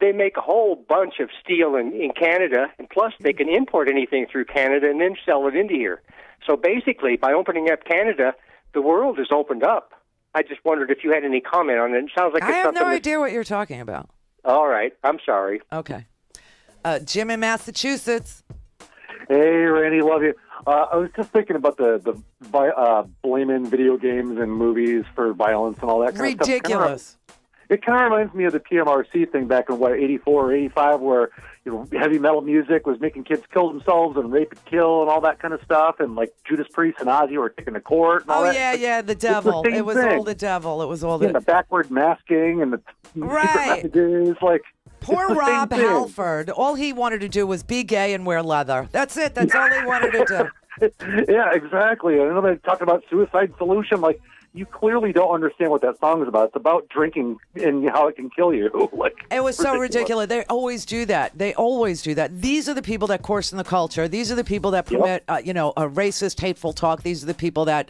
they make a whole bunch of steel in Canada, and plus they can import anything through Canada and then sell it into here. So basically, by opening up Canada, the world is opened up. I just wondered if you had any comment on it. It sounds like I have no idea what you're talking about. All right, I'm sorry. Okay. Jim in Massachusetts. Hey, Randy, love you. I was just thinking about the blaming video games and movies for violence and all that kind of stuff. Ridiculous. It kind of reminds me of the PMRC thing back in, 84 or 85, where, heavy metal music was making kids kill themselves and rape and kill and all that kind of stuff, and, Judas Priest and Ozzy were taken to court and all that. Yeah, the devil. It was all the devil. It was all the... the backward masking and the secret messages, Poor Rob Halford. All he wanted to do was be gay and wear leather. That's it. That's all he wanted to do. Yeah, exactly. I know they talked about Suicide Solution. You clearly don't understand what that song is about. It's about drinking and how it can kill you. It was so ridiculous. They always do that. These are the people that coarsen the culture. These are the people that permit, a racist, hateful talk. These are the people that,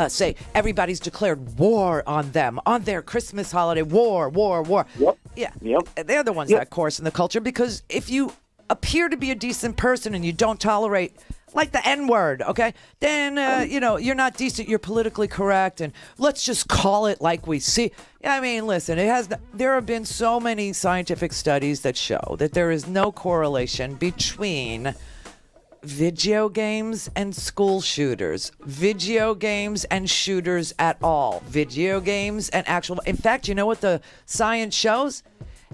say everybody's declared war on them, on their Christmas holiday. War. Yep. Yeah. Yep. They're the ones that coarsen the culture, because if you appear to be a decent person and you don't tolerate the N-word, okay? Then, you're not decent, you're politically correct, and let's just call it like we see. I mean, listen, there have been so many scientific studies that show that there is no correlation between video games and school shooters, video games and shooters at all, video games and actual... In fact, you know what the science shows?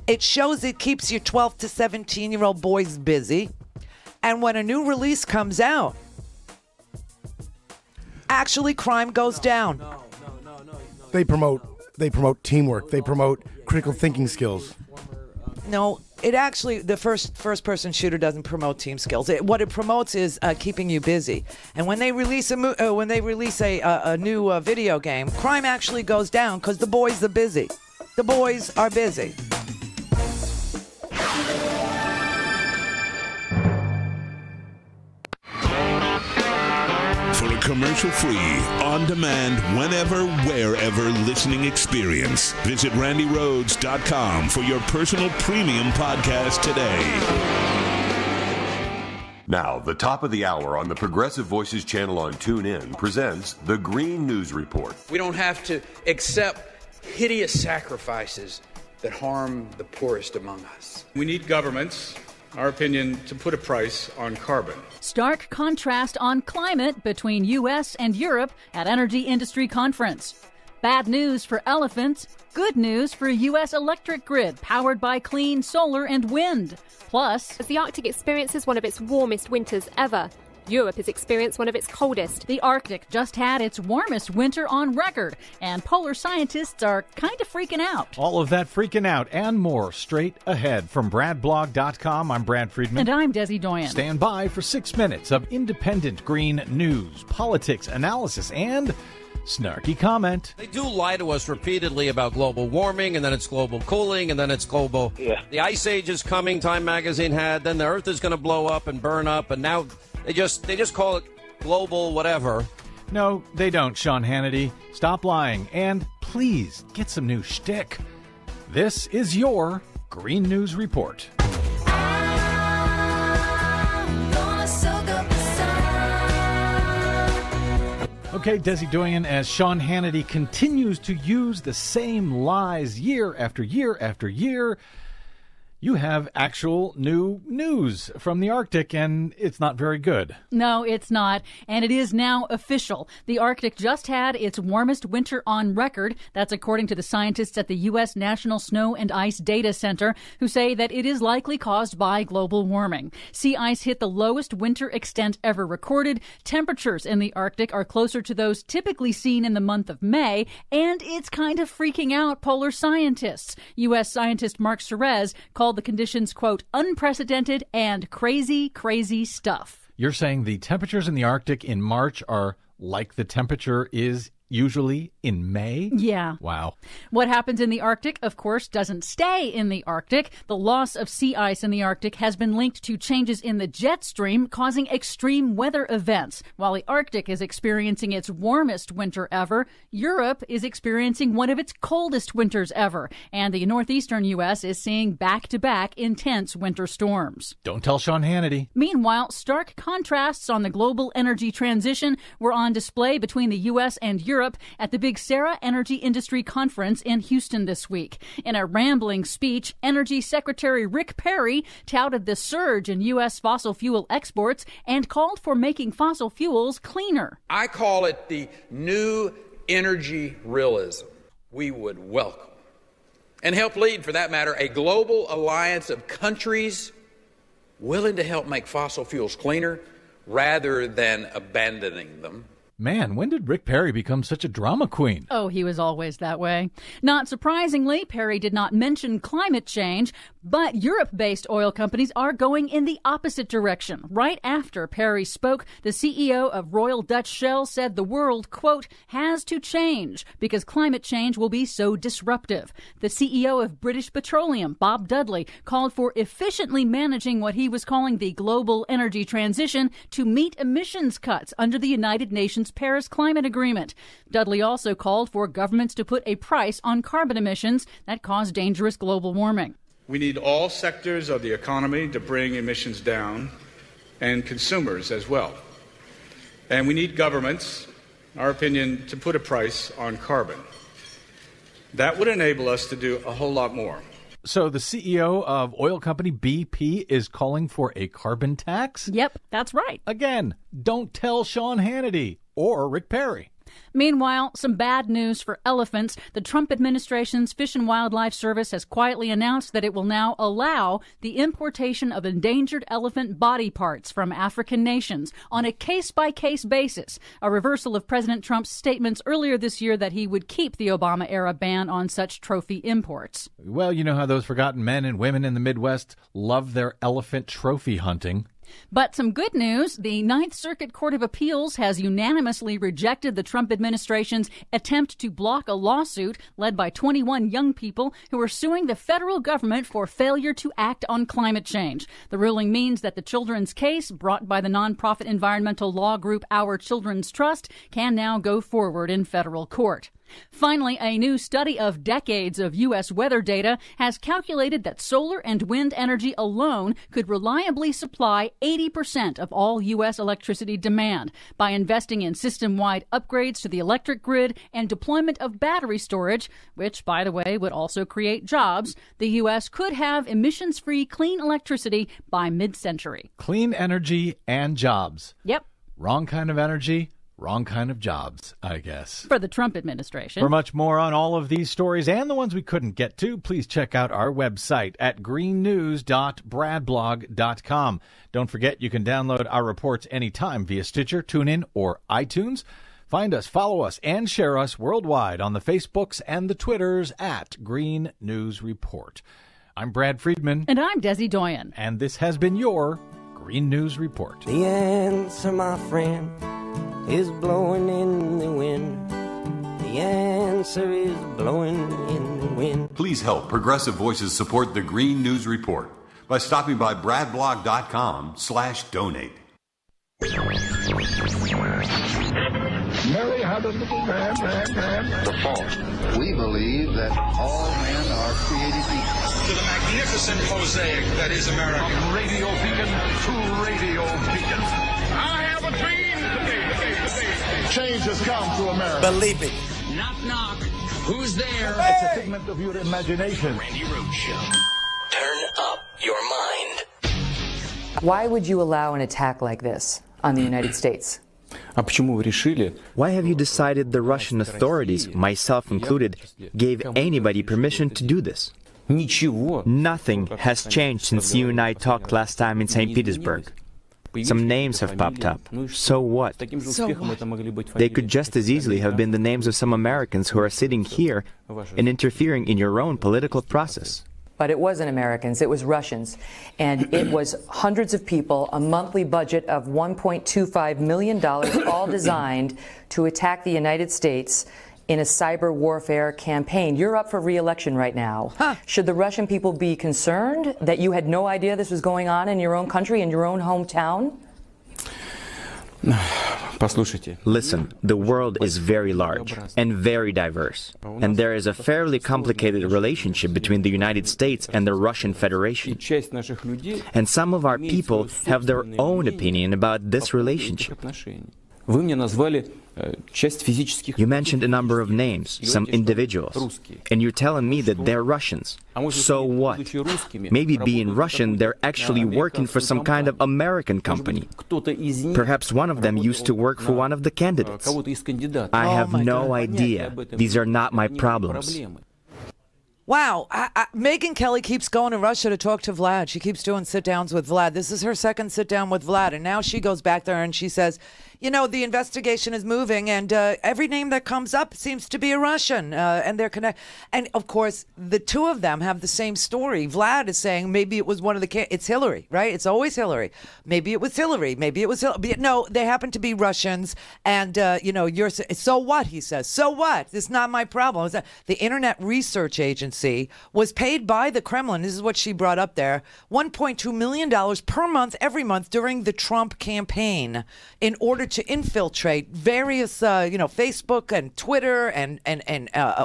It shows it keeps your 12 to 17-year-old boys busy. And when a new release comes out, actually crime goes down. They promote teamwork. They promote critical thinking skills. No, it actually, the first-person shooter doesn't promote team skills. What it promotes is keeping you busy. And when they release a new video game, crime actually goes down because the boys are busy. The boys are busy. commercial-free, on-demand, whenever, wherever listening experience. Visit RandiRhodes.com for your personal premium podcast today. Now, the top of the hour on the Progressive Voices channel on TuneIn presents the Green News Report. We don't have to accept hideous sacrifices that harm the poorest among us. We need governments, our opinion, to put a price on carbon. Stark contrast on climate between U.S. and Europe at Energy Industry Conference. Bad news for elephants, good news for U.S. electric grid powered by clean solar and wind. Plus, as the Arctic experiences one of its warmest winters ever, Europe has experienced one of its coldest. The Arctic just had its warmest winter on record, and polar scientists are kind of freaking out. All of that freaking out and more straight ahead. From BradBlog.com, I'm Brad Friedman. And I'm Desi Doyen. Stand by for 6 minutes of independent green news, politics, analysis, and snarky comment. They do lie to us repeatedly about global warming, and then it's global cooling, and then it's global. Yeah. The ice age is coming, Time Magazine had. Then the Earth is going to blow up and burn up, and now they just call it global whatever. No, they don't, Sean Hannity. Stop lying, and please get some new shtick. This is your Green News Report. Okay, Desi Doyen, as Sean Hannity continues to use the same lies year after year after year, you have actual new news from the Arctic, and it's not very good. No, it's not. And it is now official. The Arctic just had its warmest winter on record. That's according to the scientists at the U.S. National Snow and Ice Data Center, who say that it is likely caused by global warming. Sea ice hit the lowest winter extent ever recorded. Temperatures in the Arctic are closer to those typically seen in the month of May, and it's kind of freaking out polar scientists. U.S. scientist Mark Serez called the conditions, quote, unprecedented and crazy, crazy stuff. You're saying the temperatures in the Arctic in March are like the temperature is usually in May? Yeah. Wow. What happens in the Arctic, of course, doesn't stay in the Arctic. The loss of sea ice in the Arctic has been linked to changes in the jet stream, causing extreme weather events. While the Arctic is experiencing its warmest winter ever, Europe is experiencing one of its coldest winters ever. And the northeastern U.S. is seeing back-to-back intense winter storms. Don't tell Sean Hannity. Meanwhile, stark contrasts on the global energy transition were on display between the U.S. and Europe at the Big Sarah Energy Industry Conference in Houston this week. In a rambling speech, Energy Secretary Rick Perry touted the surge in U.S. fossil fuel exports and called for making fossil fuels cleaner. I call it the new energy realism we would welcome and help lead, for that matter, a global alliance of countries willing to help make fossil fuels cleaner rather than abandoning them. Man, when did Rick Perry become such a drama queen? Oh, he was always that way. Not surprisingly, Perry did not mention climate change, but Europe-based oil companies are going in the opposite direction. Right after Perry spoke, the CEO of Royal Dutch Shell said the world, quote, has to change because climate change will be so disruptive. The CEO of British Petroleum, Bob Dudley, called for efficiently managing what he was calling the global energy transition to meet emissions cuts under the United Nations Paris Climate Agreement. Dudley also called for governments to put a price on carbon emissions that cause dangerous global warming. We need all sectors of the economy to bring emissions down, and consumers as well. And we need governments, in our opinion, to put a price on carbon. That would enable us to do a whole lot more. So the CEO of oil company BP is calling for a carbon tax? Yep, that's right. Again, don't tell Sean Hannity or Rick Perry. Meanwhile, some bad news for elephants. The Trump administration's Fish and Wildlife Service has quietly announced that it will now allow the importation of endangered elephant body parts from African nations on a case-by-case basis, a reversal of President Trump's statements earlier this year that he would keep the Obama-era ban on such trophy imports. Well, you know how those forgotten men and women in the Midwest love their elephant trophy hunting. But some good news. The Ninth Circuit Court of Appeals has unanimously rejected the Trump administration's attempt to block a lawsuit led by 21 young people who are suing the federal government for failure to act on climate change. The ruling means that the children's case, brought by the nonprofit environmental law group Our Children's Trust, can now go forward in federal court. Finally, a new study of decades of U.S. weather data has calculated that solar and wind energy alone could reliably supply 80% of all U.S. electricity demand. By investing in system-wide upgrades to the electric grid and deployment of battery storage, which, by the way, would also create jobs, the U.S. could have emissions-free clean electricity by mid-century. Clean energy and jobs. Yep. Wrong kind of energy. Wrong kind of jobs, I guess. For the Trump administration. For much more on all of these stories and the ones we couldn't get to, please check out our website at greennews.bradblog.com. Don't forget you can download our reports anytime via Stitcher, TuneIn, or iTunes. Find us, follow us, and share us worldwide on the Facebooks and the Twitters at Green News Report. I'm Brad Friedman. And I'm Desi Doyen. And this has been your Green News Report. The answer, my friend, is blowing in the wind. The answer is blowing in the wind. Please help Progressive Voices support the Green News Report by stopping by bradblog.com/donate. Mary had a little man. The fault. We believe that all men are created equal. To the magnificent mosaic that is America. From radio beacon to radio beacon. I have a dream today. Change has come to America. Believe it. Knock, knock. Who's there? It's a figment of your imagination. Randi Rhodes Show. Turn up your mind. Why would you allow an attack like this on the United States? Why have you decided the Russian authorities, myself included, gave anybody permission to do this? Nothing has changed since you and I talked last time in St. Petersburg. Some names have popped up. So what? They could just as easily have been the names of some Americans who are sitting here and interfering in your own political process. But it wasn't Americans, it was Russians. And it was hundreds of people, a monthly budget of $1.25 million, all designed to attack the United States in a cyber warfare campaign. You're up for re-election right now. Should the Russian people be concerned that you had no idea this was going on in your own country, in your own hometown? Listen, the world is very large and very diverse, and there is a fairly complicated relationship between the United States and the Russian Federation. And some of our people have their own opinion about this relationship. You mentioned a number of names, some individuals, and you're telling me that they're Russians. So what? Maybe being Russian, they're actually working for some kind of American company. Perhaps one of them used to work for one of the candidates. I have no idea. These are not my problems. Wow. Megyn Kelly keeps going to Russia to talk to Vlad. She keeps doing sit-downs with Vlad. This is her second sit-down with Vlad. And now she goes back there and she says, you know, the investigation is moving and every name that comes up seems to be a Russian and they're connected. And, of course, the two of them have the same story. Vlad is saying maybe it was one of the it's Hillary, right? It's always Hillary. Maybe it was Hillary. Maybe it was Hillary. No, they happen to be Russians. And, you know, so what, he says. So what? It's not my problem. The Internet Research Agency was paid by the Kremlin. This is what she brought up there. $1.2 million per month, every month during the Trump campaign in order to infiltrate various, Facebook and Twitter and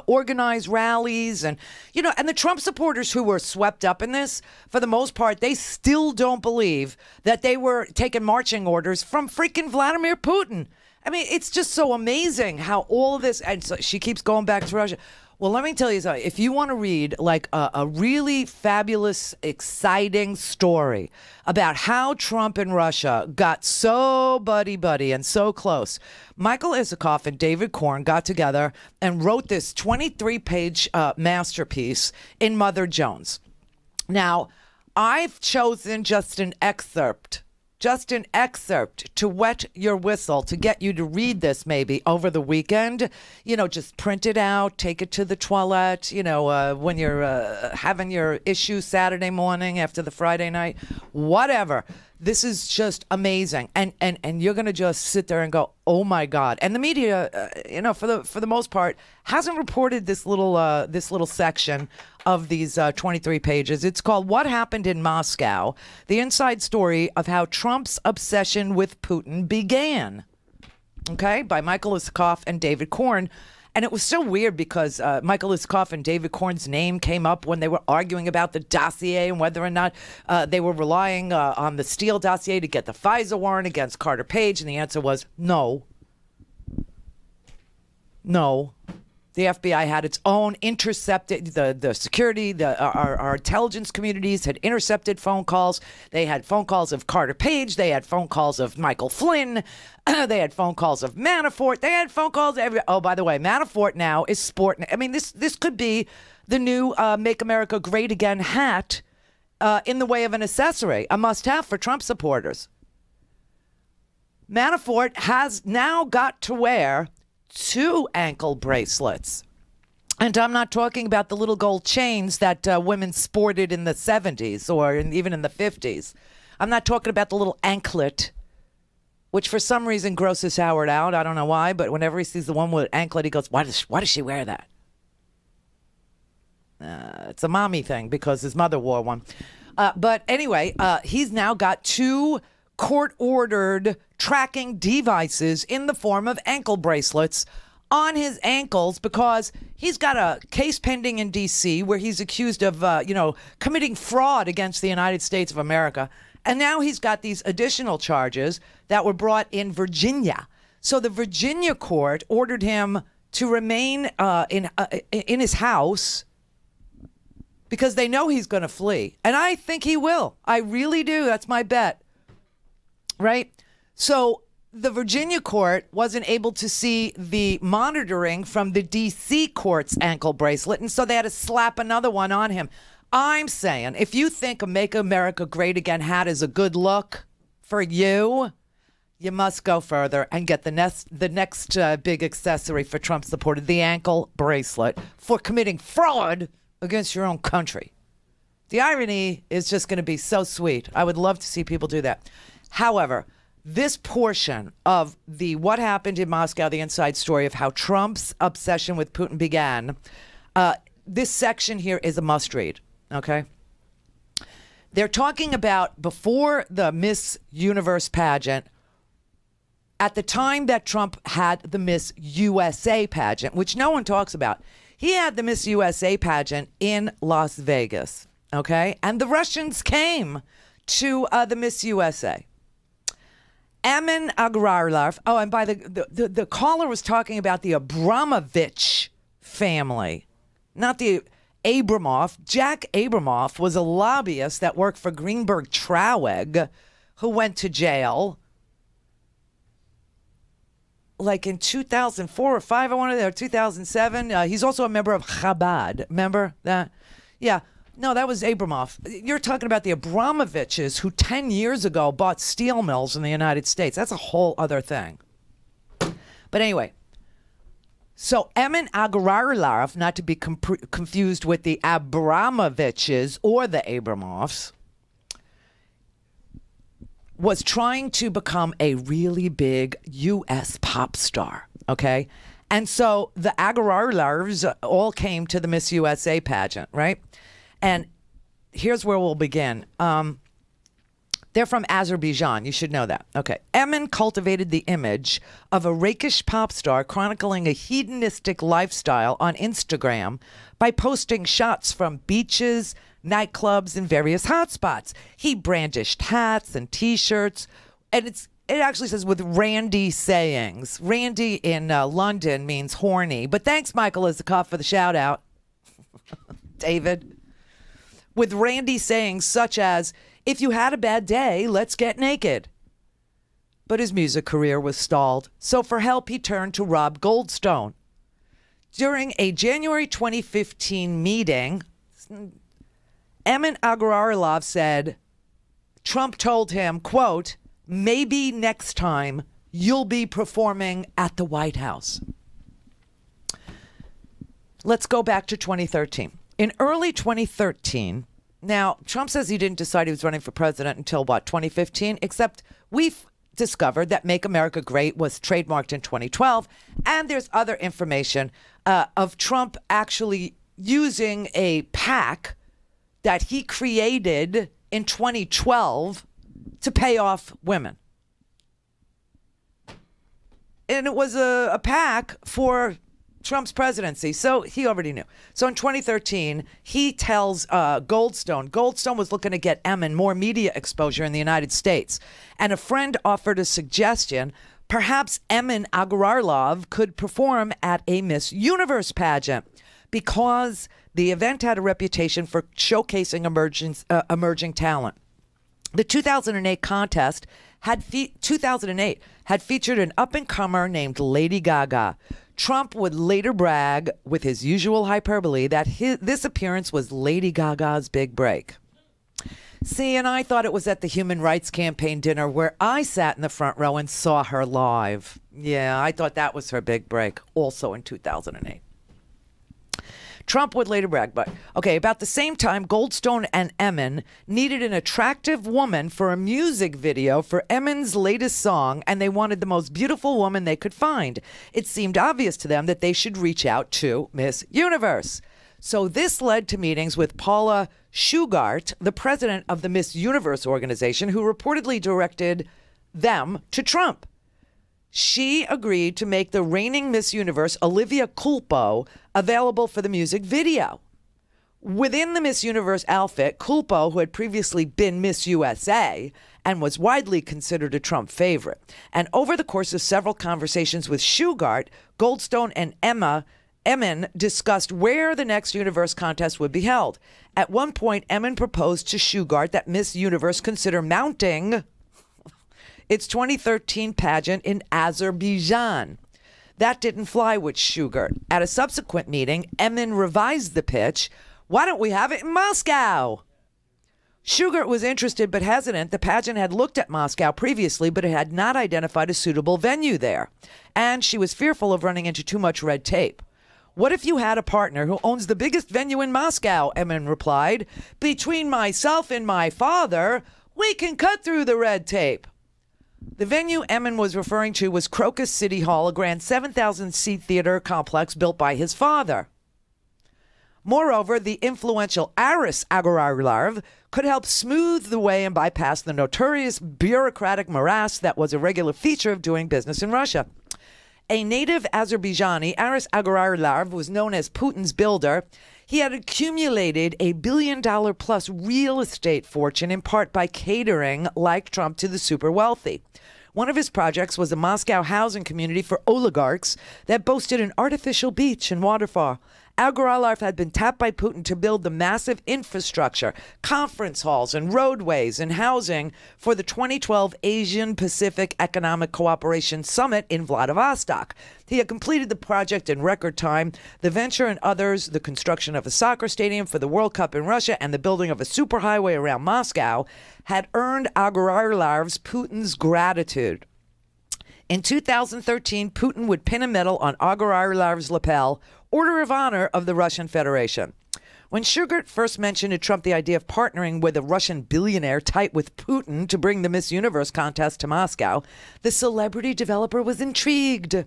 organize rallies. And, you know, and the Trump supporters who were swept up in this, for the most part, they still don't believe that they were taking marching orders from freaking Vladimir Putin. I mean, it's just so amazing how all of this, and so she keeps going back to Russia. Well, let me tell you something. If you want to read like a really fabulous, exciting story about how Trump and Russia got so buddy-buddy and so close, Michael Isikoff and David Korn got together and wrote this 23-page masterpiece in Mother Jones. Now, I've chosen just an excerpt to wet your whistle, to get you to read this maybe over the weekend. You know, just print it out, take it to the toilet, you know, when you're having your issue Saturday morning after the Friday night, whatever. This is just amazing, and you're going to just sit there and go, "Oh my God!" And the media, for the most part, hasn't reported this little section of these 23 pages. It's called "What Happened in Moscow: The Inside Story of How Trump's Obsession with Putin Began." Okay, by Michael Isikoff and David Korn. And it was so weird because Michael Isikoff and David Korn's name came up when they were arguing about the dossier and whether or not they were relying on the Steele dossier to get the FISA warrant against Carter Page. And the answer was no. No. The FBI had its own intercepted, the security, our intelligence communities had intercepted phone calls. They had phone calls of Carter Page. They had phone calls of Michael Flynn. They had phone calls of Manafort. They had phone calls of oh, by the way, Manafort now is sporting. I mean, this could be the new Make America Great Again hat in the way of an accessory, a must-have for Trump supporters. Manafort has now got to wear 2 ankle bracelets. And I'm not talking about the little gold chains that women sported in the 70s or even in the 50s. I'm not talking about the little anklet, which for some reason grosses Howard out. I don't know why, but whenever he sees the one with anklet, he goes, why does she wear that? It's a mommy thing because his mother wore one. But anyway, he's now got 2 court-ordered tracking devices in the form of ankle bracelets on his ankles because he's got a case pending in D.C. where he's accused of, committing fraud against the United States of America. And now he's got these additional charges that were brought in Virginia. So the Virginia court ordered him to remain in his house because they know he's going to flee. And I think he will. I really do. That's my bet. Right? So the Virginia court wasn't able to see the monitoring from the D.C. court's ankle bracelet, and so they had to slap another one on him. I'm saying, if you think a Make America Great Again hat is a good look for you, you must go further and get the next big accessory for Trump supported, the ankle bracelet for committing fraud against your own country. The irony is just going to be so sweet. I would love to see people do that. However, this portion of the What Happened in Moscow, the inside story of how Trump's obsession with Putin began, this section here is a must read, okay? They're talking about before the Miss Universe pageant, at the time that Trump had the Miss USA pageant, which no one talks about. He had the Miss USA pageant in Las Vegas, okay? And the Russians came to the Miss USA. Emin Agrarlov. Oh, and by the caller was talking about the Abramovich family, not the Abramoff. Jack Abramoff was a lobbyist that worked for Greenberg Traurig, who went to jail like in 2004 or 5, I wanted there, 2007. He's also a member of Chabad. Remember that? Yeah. No, that was Abramoff. You're talking about the Abramoviches who 10 years ago bought steel mills in the United States. That's a whole other thing. But anyway, so Emin Agrarlov, not to be confused with the Abramoviches or the Abramoffs, was trying to become a really big U.S. pop star, okay? And so the Agrarlovs all came to the Miss USA pageant, right? And here's where we'll begin. They're from Azerbaijan. You should know that. Okay. Emin cultivated the image of a rakish pop star chronicling a hedonistic lifestyle on Instagram by posting shots from beaches, nightclubs, and various hotspots. He brandished hats and T-shirts, and it actually says with Randi sayings. Randi in London means horny. But thanks, Michael Isikoff, for the shout-out. David. With Randi sayings such as, if you had a bad day, let's get naked. But his music career was stalled, so for help he turned to Rob Goldstone. During a January 2015 meeting, Emin Agrarlov said, Trump told him, quote, maybe next time you'll be performing at the White House. Let's go back to 2013. In early 2013, Now, Trump says he didn't decide he was running for president until, 2015? Except we've discovered that Make America Great was trademarked in 2012. And there's other information of Trump actually using a PAC that he created in 2012 to pay off women. And it was a PAC for Trump's presidency, so he already knew. So in 2013, he tells Goldstone was looking to get Emin more media exposure in the United States. And a friend offered a suggestion. Perhaps Emin Agararlov could perform at a Miss Universe pageant because the event had a reputation for showcasing emerging talent. The 2008 contest had featured an up-and-comer named Lady Gaga. Trump would later brag, with his usual hyperbole, that this appearance was Lady Gaga's big break. See, and I thought it was at the Human Rights Campaign dinner where I sat in the front row and saw her live. Yeah, I thought that was her big break, also in 2008. Trump would later brag, but okay, about the same time, Goldstone and Emin needed an attractive woman for a music video for Emin's latest song, and they wanted the most beautiful woman they could find. It seemed obvious to them that they should reach out to Miss Universe. So this led to meetings with Paula Shugart, the president of the Miss Universe organization, who reportedly directed them to Trump. She agreed to make the reigning Miss Universe, Olivia Culpo, available for the music video. Within the Miss Universe outfit, Culpo, who had previously been Miss USA and was widely considered a Trump favorite. And over the course of several conversations with Shugart, Goldstone and Emin discussed where the next Universe contest would be held. At one point, Emin proposed to Shugart that Miss Universe consider mounting its 2013 pageant in Azerbaijan. That didn't fly with Shugart. At a subsequent meeting, Emin revised the pitch. Why don't we have it in Moscow? Shugart was interested but hesitant. The pageant had looked at Moscow previously, but it had not identified a suitable venue there. And she was fearful of running into too much red tape. What if you had a partner who owns the biggest venue in Moscow? Emin replied. Between myself and my father, we can cut through the red tape. The venue Emin was referring to was Crocus City Hall, a grand 7,000-seat theater complex built by his father. Moreover, the influential Aris Agararlov could help smooth the way and bypass the notorious bureaucratic morass that was a regular feature of doing business in Russia. A native Azerbaijani, Aris Agararlov was known as Putin's builder. He had accumulated a $1 billion-plus real estate fortune in part by catering, like Trump, to the super wealthy. One of his projects was a Moscow housing community for oligarchs that boasted an artificial beach and waterfall. Agararlov had been tapped by Putin to build the massive infrastructure, conference halls and roadways and housing for the 2012 Asian Pacific Economic Cooperation Summit in Vladivostok. He had completed the project in record time. The venture and others, the construction of a soccer stadium for the World Cup in Russia and the building of a superhighway around Moscow, had earned Agararlov's Putin's gratitude. In 2013, Putin would pin a medal on Agararlov's lapel, Order of Honor of the Russian Federation. When Shugart first mentioned to Trump the idea of partnering with a Russian billionaire tight with Putin to bring the Miss Universe contest to Moscow, the celebrity developer was intrigued.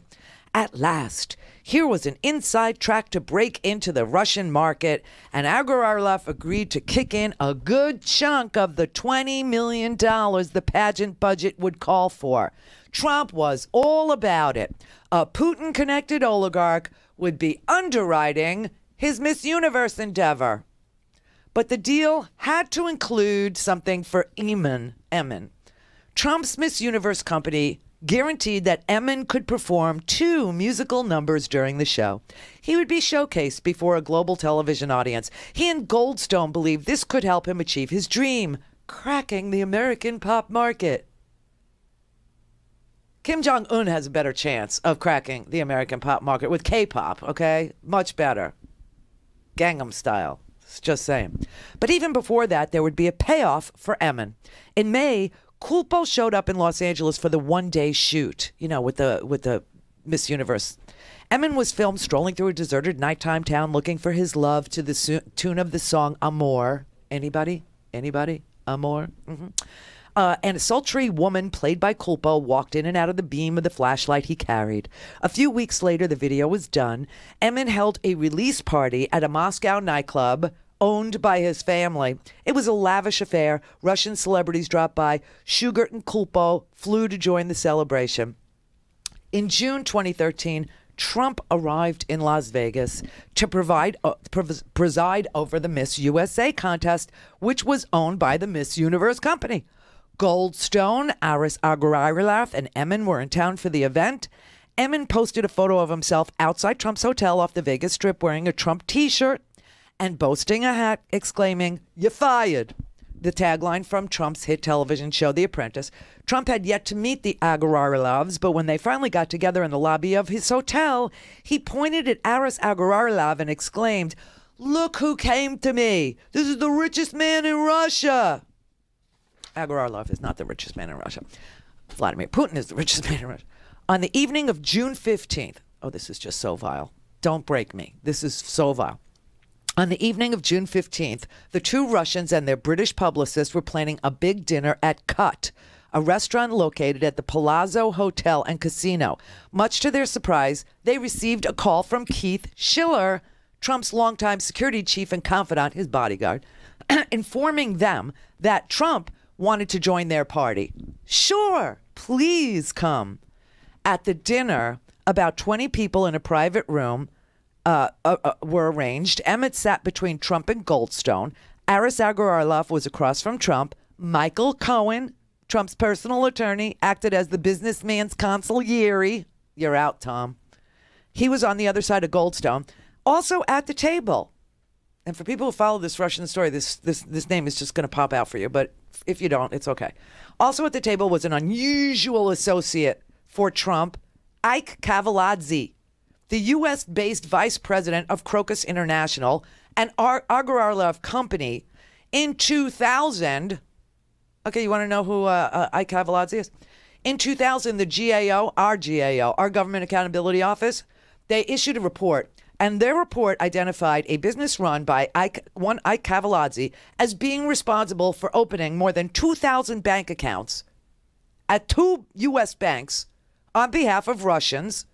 At last, here was an inside track to break into the Russian market, and Agararlov agreed to kick in a good chunk of the $20 million the pageant budget would call for. Trump was all about it. A Putin-connected oligarch would be underwriting his Miss Universe endeavor. But the deal had to include something for Emin. Trump's Miss Universe company guaranteed that Emin could perform 2 musical numbers during the show. He would be showcased before a global television audience. He and Goldstone believed this could help him achieve his dream, cracking the American pop market. Kim Jong-un has a better chance of cracking the American pop market with K-pop, okay? Much better. Gangnam Style. Just saying. But even before that, there would be a payoff for Emin. In May, Culpo showed up in Los Angeles for the one-day shoot, with the Miss Universe. Emin was filmed strolling through a deserted nighttime town looking for his love to the tune of the song Amor. Anybody? Amor? And a sultry woman played by Culpo walked in and out of the beam of the flashlight he carried. A few weeks later, the video was done. Emin held a release party at a Moscow nightclub owned by his family. It was a lavish affair. Russian celebrities dropped by. Shugart and Culpo flew to join the celebration. In June 2013, Trump arrived in Las Vegas to preside over the Miss USA contest, which was owned by the Miss Universe company. Goldstone, Aris Agarilov, and Emin were in town for the event. Emin posted a photo of himself outside Trump's hotel off the Vegas Strip wearing a Trump T-shirt and boasting a hat, exclaiming, "You're fired," the tagline from Trump's hit television show, The Apprentice. Trump had yet to meet the Agarilovs, but when they finally got together in the lobby of his hotel, he pointed at Aris Agarilov and exclaimed, "Look who came to me. This is the richest man in Russia." Agarilov is not the richest man in Russia. Vladimir Putin is the richest man in Russia. On the evening of June 15th, oh, this is just so vile. Don't break me. This is so vile. On the evening of June 15th, the two Russians and their British publicist were planning a big dinner at Cut, a restaurant located at the Palazzo Hotel and Casino. Much to their surprise, they received a call from Keith Schiller, Trump's longtime security chief and confidant, his bodyguard, informing them that Trump wanted to join their party. "Sure, please come." At the dinner, about 20 people in a private room were arranged. Emmett sat between Trump and Goldstone. Aris Agarilov was across from Trump. Michael Cohen, Trump's personal attorney, acted as the businessman's consigliere. You're out, Tom. He was on the other side of Goldstone. Also at the table, and for people who follow this Russian story, this name is just going to pop out for you, but if you don't, it's okay. Also at the table was an unusual associate for Trump, Ike Cavaladze, the U.S.-based vice president of Crocus International, an Agarilov company. In 2000, okay, you want to know who Ike Cavaladze is? In 2000, the GAO, our Government Accountability Office, they issued a report. And their report identified a business run by Ike Cavaladze as being responsible for opening more than 2,000 bank accounts at 2 U.S. banks on behalf of Russians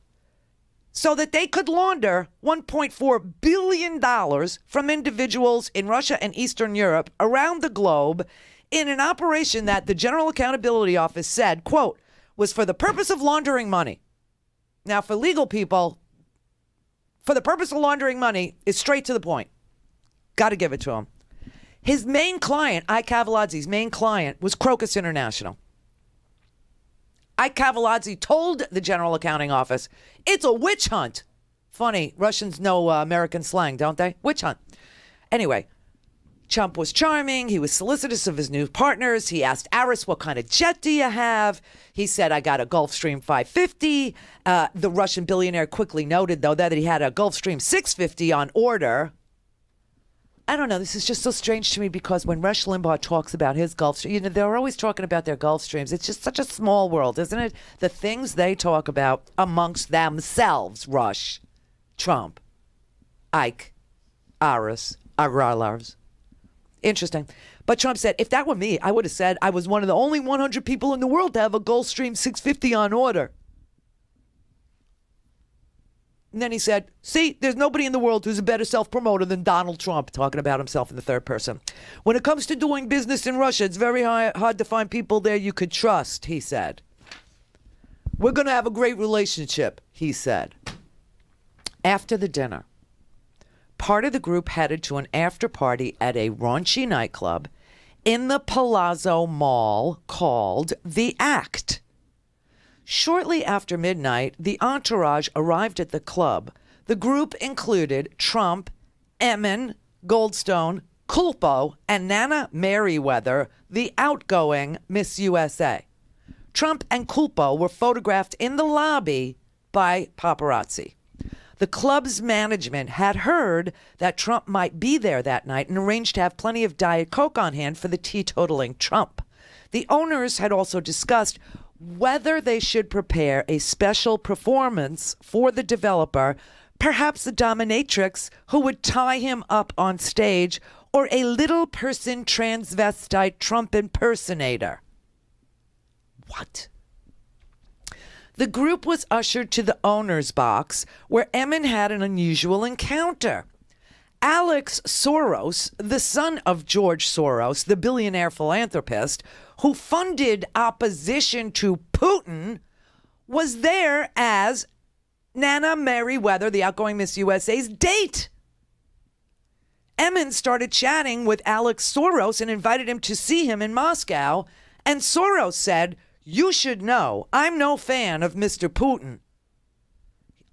so that they could launder $1.4 billion from individuals in Russia and Eastern Europe around the globe in an operation that the General Accountability Office said, quote, was for the purpose of laundering money. Now, for legal people, for the purpose of laundering money is straight to the point. Got to give it to him. His main client, Ike Cavaladze's main client, was Crocus International. Ike Cavaladze told the General Accounting Office, "It's a witch hunt." Funny, Russians know American slang, don't they? Witch hunt. Anyway, Trump was charming. He was solicitous of his new partners. He asked Aris, "What kind of jet do you have?" He said, "I got a Gulfstream 550. The Russian billionaire quickly noted, though, that he had a Gulfstream 650 on order. I don't know. This is just so strange to me because when Rush Limbaugh talks about his Gulfstream, you know, they're always talking about their Gulfstreams. It's just such a small world, isn't it? The things they talk about amongst themselves, Rush, Trump, Ike, Aris, Agarilovs. Interesting. But Trump said, if that were me, I would have said I was one of the only 100 people in the world to have a Gulfstream 650 on order. And then he said, see, there's nobody in the world who's a better self-promoter than Donald Trump, talking about himself in the third person. When it comes to doing business in Russia, it's very hard to find people there you could trust, he said. We're going to have a great relationship, he said. After the dinner, part of the group headed to an after-party at a raunchy nightclub in the Palazzo Mall called The Act. Shortly after midnight, the entourage arrived at the club. The group included Trump, Emin, Goldstone, Culpo, and Nana Merriweather, the outgoing Miss USA. Trump and Culpo were photographed in the lobby by paparazzi. The club's management had heard that Trump might be there that night and arranged to have plenty of Diet Coke on hand for the teetotaling Trump. The owners had also discussed whether they should prepare a special performance for the developer Perhaps a dominatrix who would tie him up on stage, or a little person transvestite Trump impersonator. What? The group was ushered to the owner's box, where Emin had an unusual encounter. Alex Soros, the son of George Soros, the billionaire philanthropist who funded opposition to Putin, was there as Nana Merriweather, the outgoing Miss USA's date. Emin started chatting with Alex Soros and invited him to see him in Moscow, and Soros said, "You should know, I'm no fan of Mr. Putin.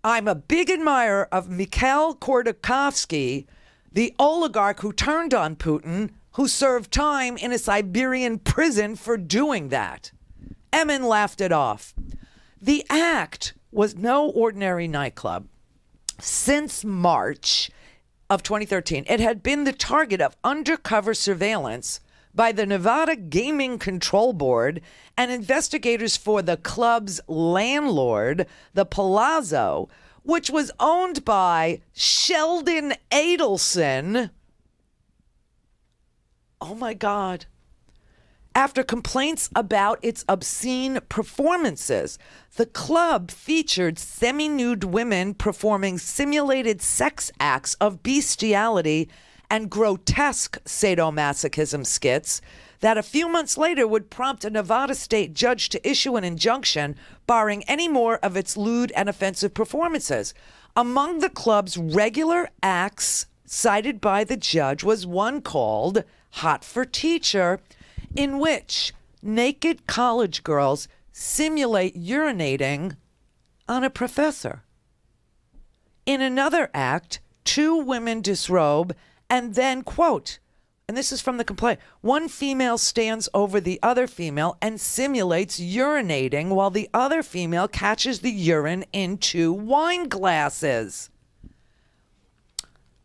I'm a big admirer of Mikhail Khodorkovsky, the oligarch who turned on Putin, who served time in a Siberian prison for doing that." Emin laughed it off. The act was no ordinary nightclub. Since March of 2013, it had been the target of undercover surveillance by the Nevada Gaming Control Board and investigators for the club's landlord, the Palazzo, which was owned by Sheldon Adelson. Oh my God. After complaints about its obscene performances, the club featured semi-nude women performing simulated sex acts of bestiality and grotesque sadomasochism skits that a few months later would prompt a Nevada state judge to issue an injunction barring any more of its lewd and offensive performances. Among the club's regular acts cited by the judge was one called Hot for Teacher, in which naked college girls simulate urinating on a professor. In another act, two women disrobe and then, quote, and this is from the complaint, one female stands over the other female and simulates urinating while the other female catches the urine into wine glasses.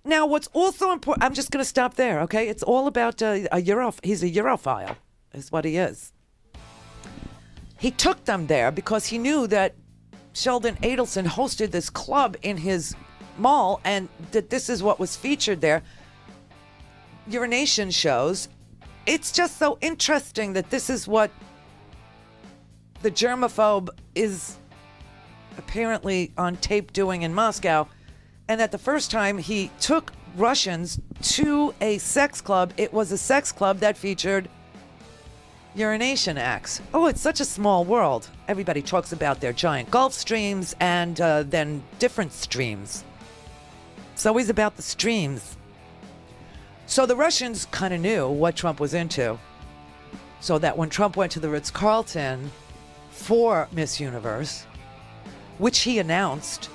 Now, what's also important, I'm just going to stop there, okay? It's all about he's a Europhile, is what he is. He took them there because he knew that Sheldon Adelson hosted this club in his mall and that this is what was featured there. Urination shows. It's just so interesting that this is what the germaphobe is apparently on tape doing in Moscow, and that the first time he took Russians to a sex club, it was a sex club that featured urination acts. Oh, it's such a small world. Everybody talks about their giant Gulf streams and then different streams. It's always about the streams. So the Russians kind of knew what Trump was into. So that when Trump went to the Ritz-Carlton for Miss Universe, which he announced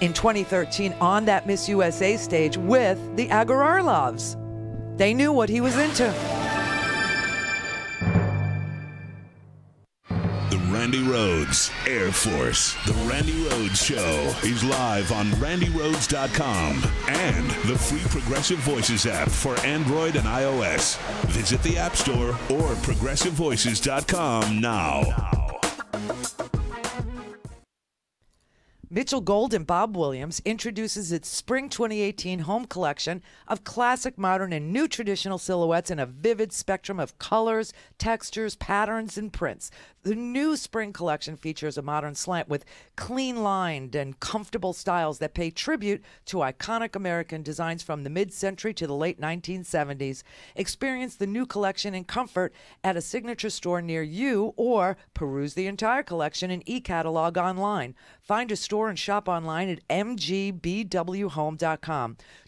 in 2013 on that Miss USA stage with the Agararlovs, they knew what he was into. The Randi Rhodes Air Force. The Randi Rhodes Show is live on RandiRhodes.com and the free Progressive Voices app for Android and iOS. Visit the App Store or ProgressiveVoices.com now. Mitchell Gold and Bob Williams introduces its Spring 2018 home collection of classic, modern, and new traditional silhouettes in a vivid spectrum of colors, textures, patterns, and prints. The new spring collection features a modern slant with clean-lined and comfortable styles that pay tribute to iconic American designs from the mid-century to the late 1970s. Experience the new collection in comfort at a signature store near you or peruse the entire collection in e-catalog online. Find a store and shop online at mgbwhome.com.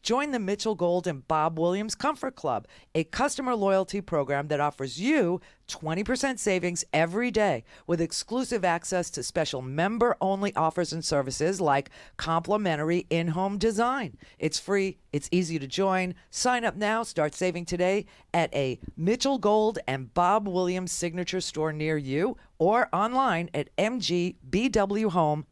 Join the Mitchell Gold and Bob Williams Comfort Club, a customer loyalty program that offers you 20% savings every day with exclusive access to special member-only offers and services like complimentary in-home design. It's free. It's easy to join. Sign up now. Start saving today at a Mitchell Gold and Bob Williams signature store near you or online at mgbwhome.com.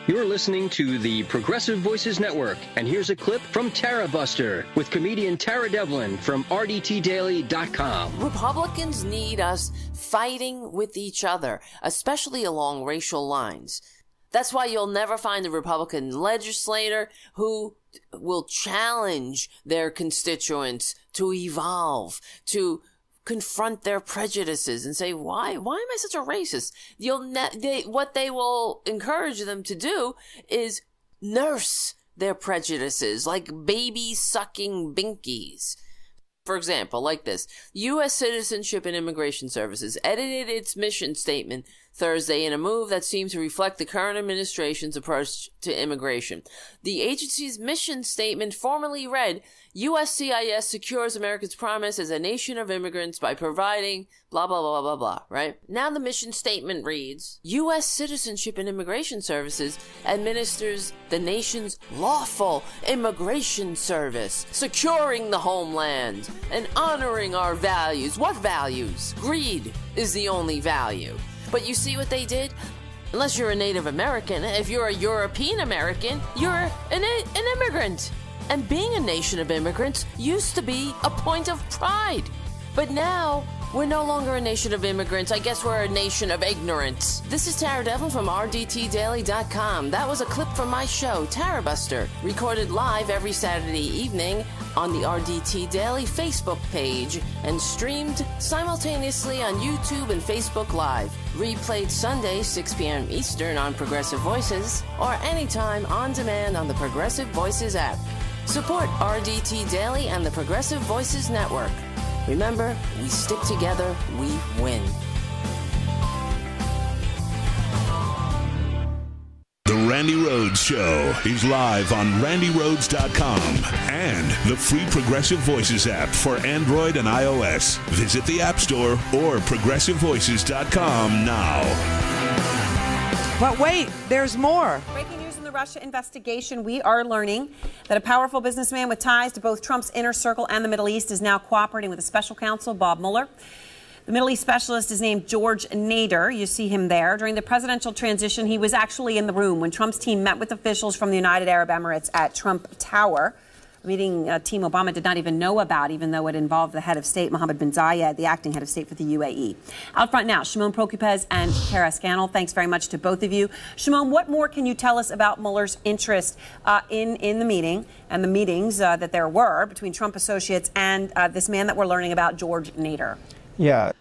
You're listening to the Progressive Voices Network, and here's a clip from Tara Buster with comedian Tara Devlin from RDTDaily.com. Republicans need us fighting with each other, especially along racial lines. That's why you'll never find a Republican legislator who will challenge their constituents to evolve, to confront their prejudices and say, why am I such a racist? What they will encourage them to do is nurse their prejudices like baby sucking binkies. For example, like this, U.S. Citizenship and Immigration Services edited its mission statement Thursday in a move that seemed to reflect the current administration's approach to immigration. The agency's mission statement formally read, USCIS secures America's promise as a nation of immigrants by providing blah, blah, blah, blah, blah, right? Now the mission statement reads, U.S. Citizenship and Immigration Services administers the nation's lawful immigration service, securing the homeland and honoring our values. What values? Greed is the only value. But you see what they did? Unless you're a Native American, if you're a European American, you're an immigrant. And being a nation of immigrants used to be a point of pride. But now, we're no longer a nation of immigrants. I guess we're a nation of ignorance. This is Tara Devlin from RDTDaily.com. That was a clip from my show, Tara Buster, recorded live every Saturday evening on the RDT Daily Facebook page and streamed simultaneously on YouTube and Facebook Live. Replayed Sunday, 6 p.m. Eastern on Progressive Voices, or anytime on demand on the Progressive Voices app. Support RDT Daily and the Progressive Voices Network. Remember, we stick together, we win. The Randi Rhodes Show is live on RandiRhodes.com and the free Progressive Voices app for Android and iOS. Visit the App Store or ProgressiveVoices.com now. But wait, there's more. Breaking news in the Russia investigation. We are learning that a powerful businessman with ties to both Trump's inner circle and the Middle East is now cooperating with a special counsel, Bob Mueller. The Middle East specialist is named George Nader. You see him there. During the presidential transition, he was actually in the room when Trump's team met with officials from the United Arab Emirates at Trump Tower. A meeting Team Obama did not even know about, even though it involved the head of state, Mohammed bin Zayed, the acting head of state for the UAE. Out front now, Shimon Prokupecz and Kara Scannell. Thanks very much to both of you. Shimon, what more can you tell us about Mueller's interest in the meeting and the meetings that there were between Trump associates and this man that we're learning about, George Nader? Yeah.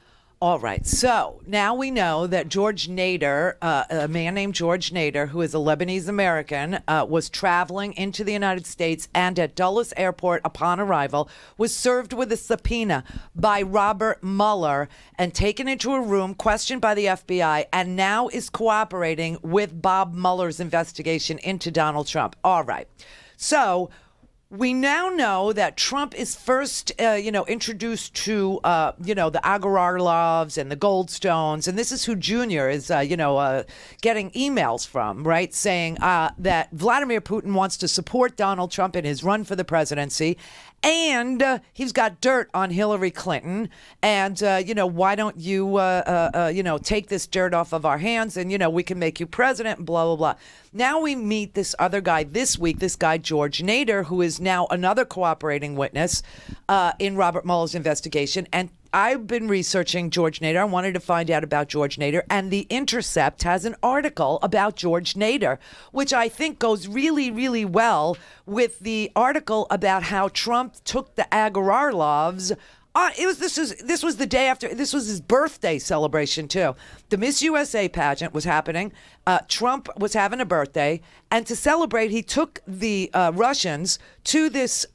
All right. So now we know that George Nader, a man named George Nader, who is a Lebanese American, was traveling into the United States and at Dulles Airport upon arrival was served with a subpoena by Robert Mueller and taken into a room, questioned by the FBI, and now is cooperating with Bob Mueller's investigation into Donald Trump. All right. So we now know that Trump is first, introduced to, the Agararlovs and the Goldstones. And this is who Junior is, getting emails from, right, saying that Vladimir Putin wants to support Donald Trump in his run for the presidency. And he's got dirt on Hillary Clinton. And, why don't you, take this dirt off of our hands and, we can make you president and blah, blah, blah. Now we meet this other guy this week, this guy, George Nader, who is now another cooperating witness in Robert Mueller's investigation. And I've been researching George Nader. I wanted to find out about George Nader. And The Intercept has an article about George Nader, which I think goes really, really well with the article about how Trump took the Agararlovs. This was the day after. This was his birthday celebration too. The Miss USA pageant was happening. Trump was having a birthday, and to celebrate, he took the Russians to this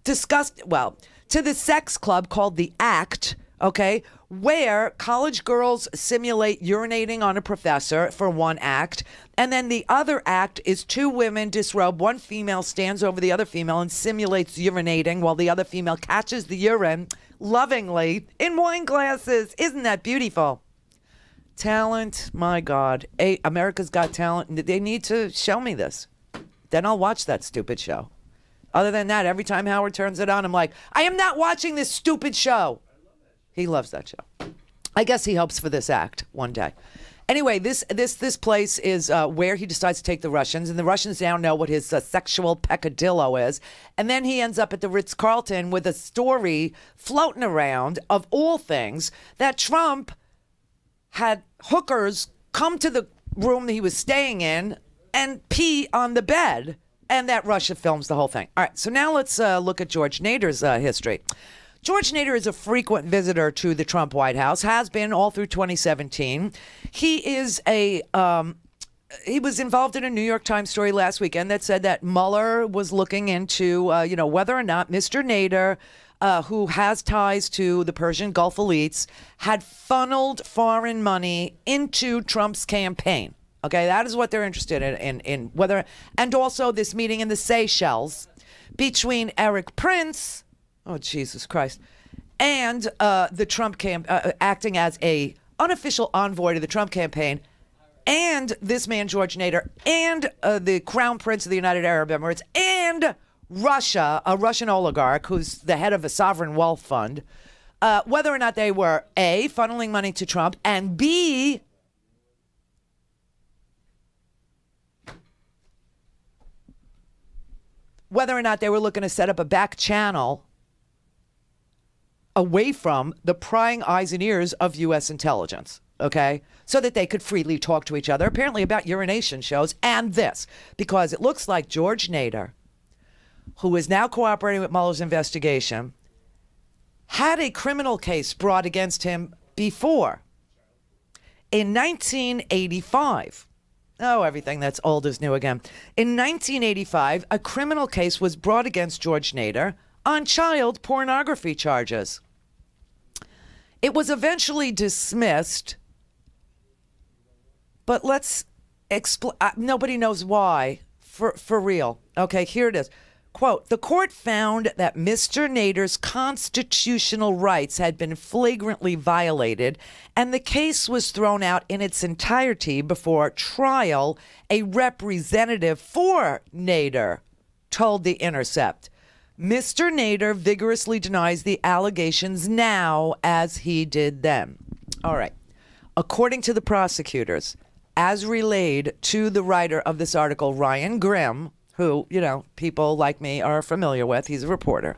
to the sex club called the Act. Okay, where college girls simulate urinating on a professor for one act. And then the other act is two women disrobe. One female stands over the other female and simulates urinating while the other female catches the urine lovingly in wine glasses. Isn't that beautiful? Talent, my God. America's Got Talent. They need to show me this. Then I'll watch that stupid show. Other than that, every time Howard turns it on, I'm like, I am not watching this stupid show. He loves that show. I guess he hopes for this act one day. Anyway, this place is where he decides to take the Russians, and the Russians now know what his sexual peccadillo is. And then he ends up at the Ritz-Carlton with a story floating around, of all things, that Trump had hookers come to the room that he was staying in and pee on the bed, and that Russia films the whole thing. All right, so now let's look at George Nader's history. George Nader is a frequent visitor to the Trump White House, has been all through 2017. He is he was involved in a New York Times story last weekend that said that Mueller was looking into, whether or not Mr. Nader, who has ties to the Persian Gulf elites, had funneled foreign money into Trump's campaign. Okay, that is what they're interested in whether, and also this meeting in the Seychelles between Eric Prince, oh Jesus Christ, and the Trump acting as a unofficial envoy to the Trump campaign, and this man George Nader, and the Crown Prince of the United Arab Emirates, and Russia, a Russian oligarch who's the head of a sovereign wealth fund, whether or not they were A, funneling money to Trump, and B, whether or not they were looking to set up a back channel away from the prying eyes and ears of U.S. intelligence, okay? So that they could freely talk to each other, apparently about urination shows and this, because it looks like George Nader, who is now cooperating with Mueller's investigation, had a criminal case brought against him before. In 1985, oh, everything that's old is new again. In 1985, a criminal case was brought against George Nader on child pornography charges. It was eventually dismissed, but let's explain. Nobody knows why, for real. Okay, here it is. Quote, the court found that Mr. Nader's constitutional rights had been flagrantly violated, and the case was thrown out in its entirety before trial, a representative for Nader told The Intercept. Mr. Nader vigorously denies the allegations now as he did then. All right. According to the prosecutors, as relayed to the writer of this article, Ryan Grimm, who, people like me are familiar with. He's a reporter.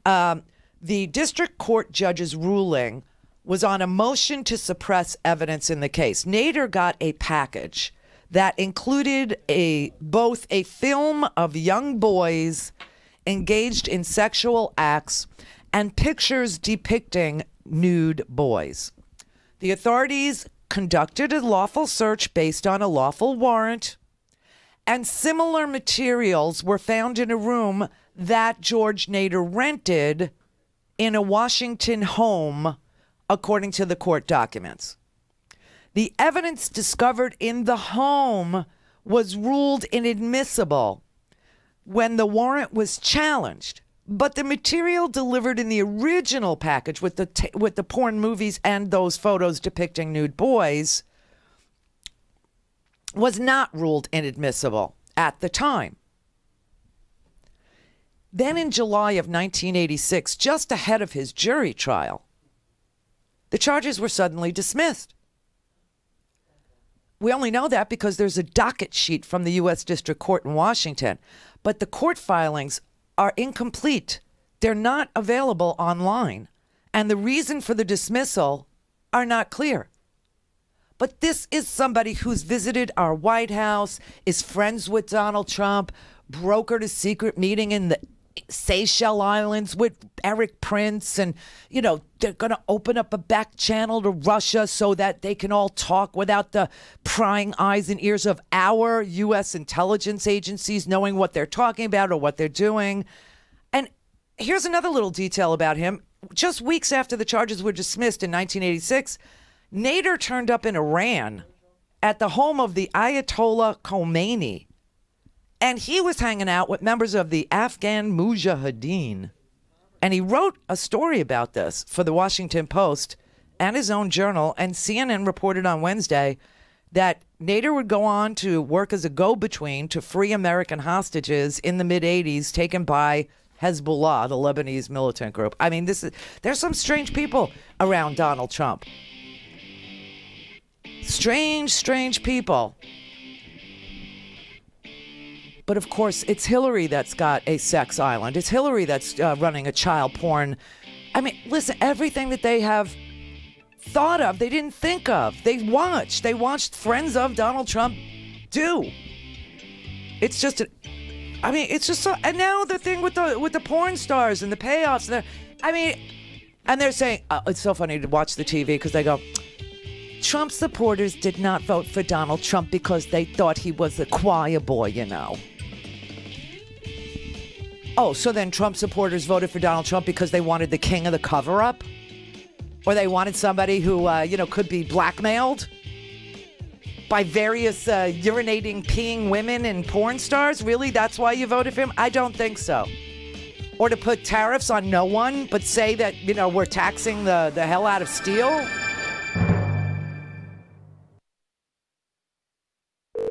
The district court judge's ruling was on a motion to suppress evidence in the case. Nader got a package that included both a film of young boys engaged in sexual acts and pictures depicting nude boys. The authorities conducted a lawful search based on a lawful warrant, and similar materials were found in a room that George Nader rented in a Washington home, according to the court documents. The evidence discovered in the home was ruled inadmissible when the warrant was challenged, but the material delivered in the original package with the porn movies and those photos depicting nude boys was not ruled inadmissible at the time. Then in July of 1986, just ahead of his jury trial, the charges were suddenly dismissed. We only know that because there's a docket sheet from the U.S. District Court in Washington, but the court filings are incomplete. They're not available online, and the reason for the dismissal are not clear. But this is somebody who's visited our White House, is friends with Donald Trump, brokered a secret meeting in the Seychelles Islands with Eric Prince, and, they're going to open up a back channel to Russia so that they can all talk without the prying eyes and ears of our U.S. intelligence agencies knowing what they're talking about or what they're doing. And here's another little detail about him. Just weeks after the charges were dismissed in 1986, Nader turned up in Iran at the home of the Ayatollah Khomeini, and he was hanging out with members of the Afghan Mujahideen. And he wrote a story about this for the Washington Post and his own journal, and CNN reported on Wednesday that Nader would go on to work as a go-between to free American hostages in the mid-'80s taken by Hezbollah, the Lebanese militant group. I mean, there's some strange people around Donald Trump. Strange people. But of course, it's Hillary that's got a sex island. It's Hillary that's running a child porn. I mean, listen, everything that they have thought of, they didn't think of. They watched friends of Donald Trump do. It's just, it's just so, and now the thing with the porn stars and the payoffs, and they're saying, it's so funny to watch the TV because they go, Trump supporters did not vote for Donald Trump because they thought he was a choir boy, you know. Oh, so then Trump supporters voted for Donald Trump because they wanted the king of the cover-up? Or they wanted somebody who, could be blackmailed by various urinating, peeing women and porn stars? Really? That's why you voted for him? I don't think so. Or to put tariffs on no one, but say that, we're taxing the hell out of steel?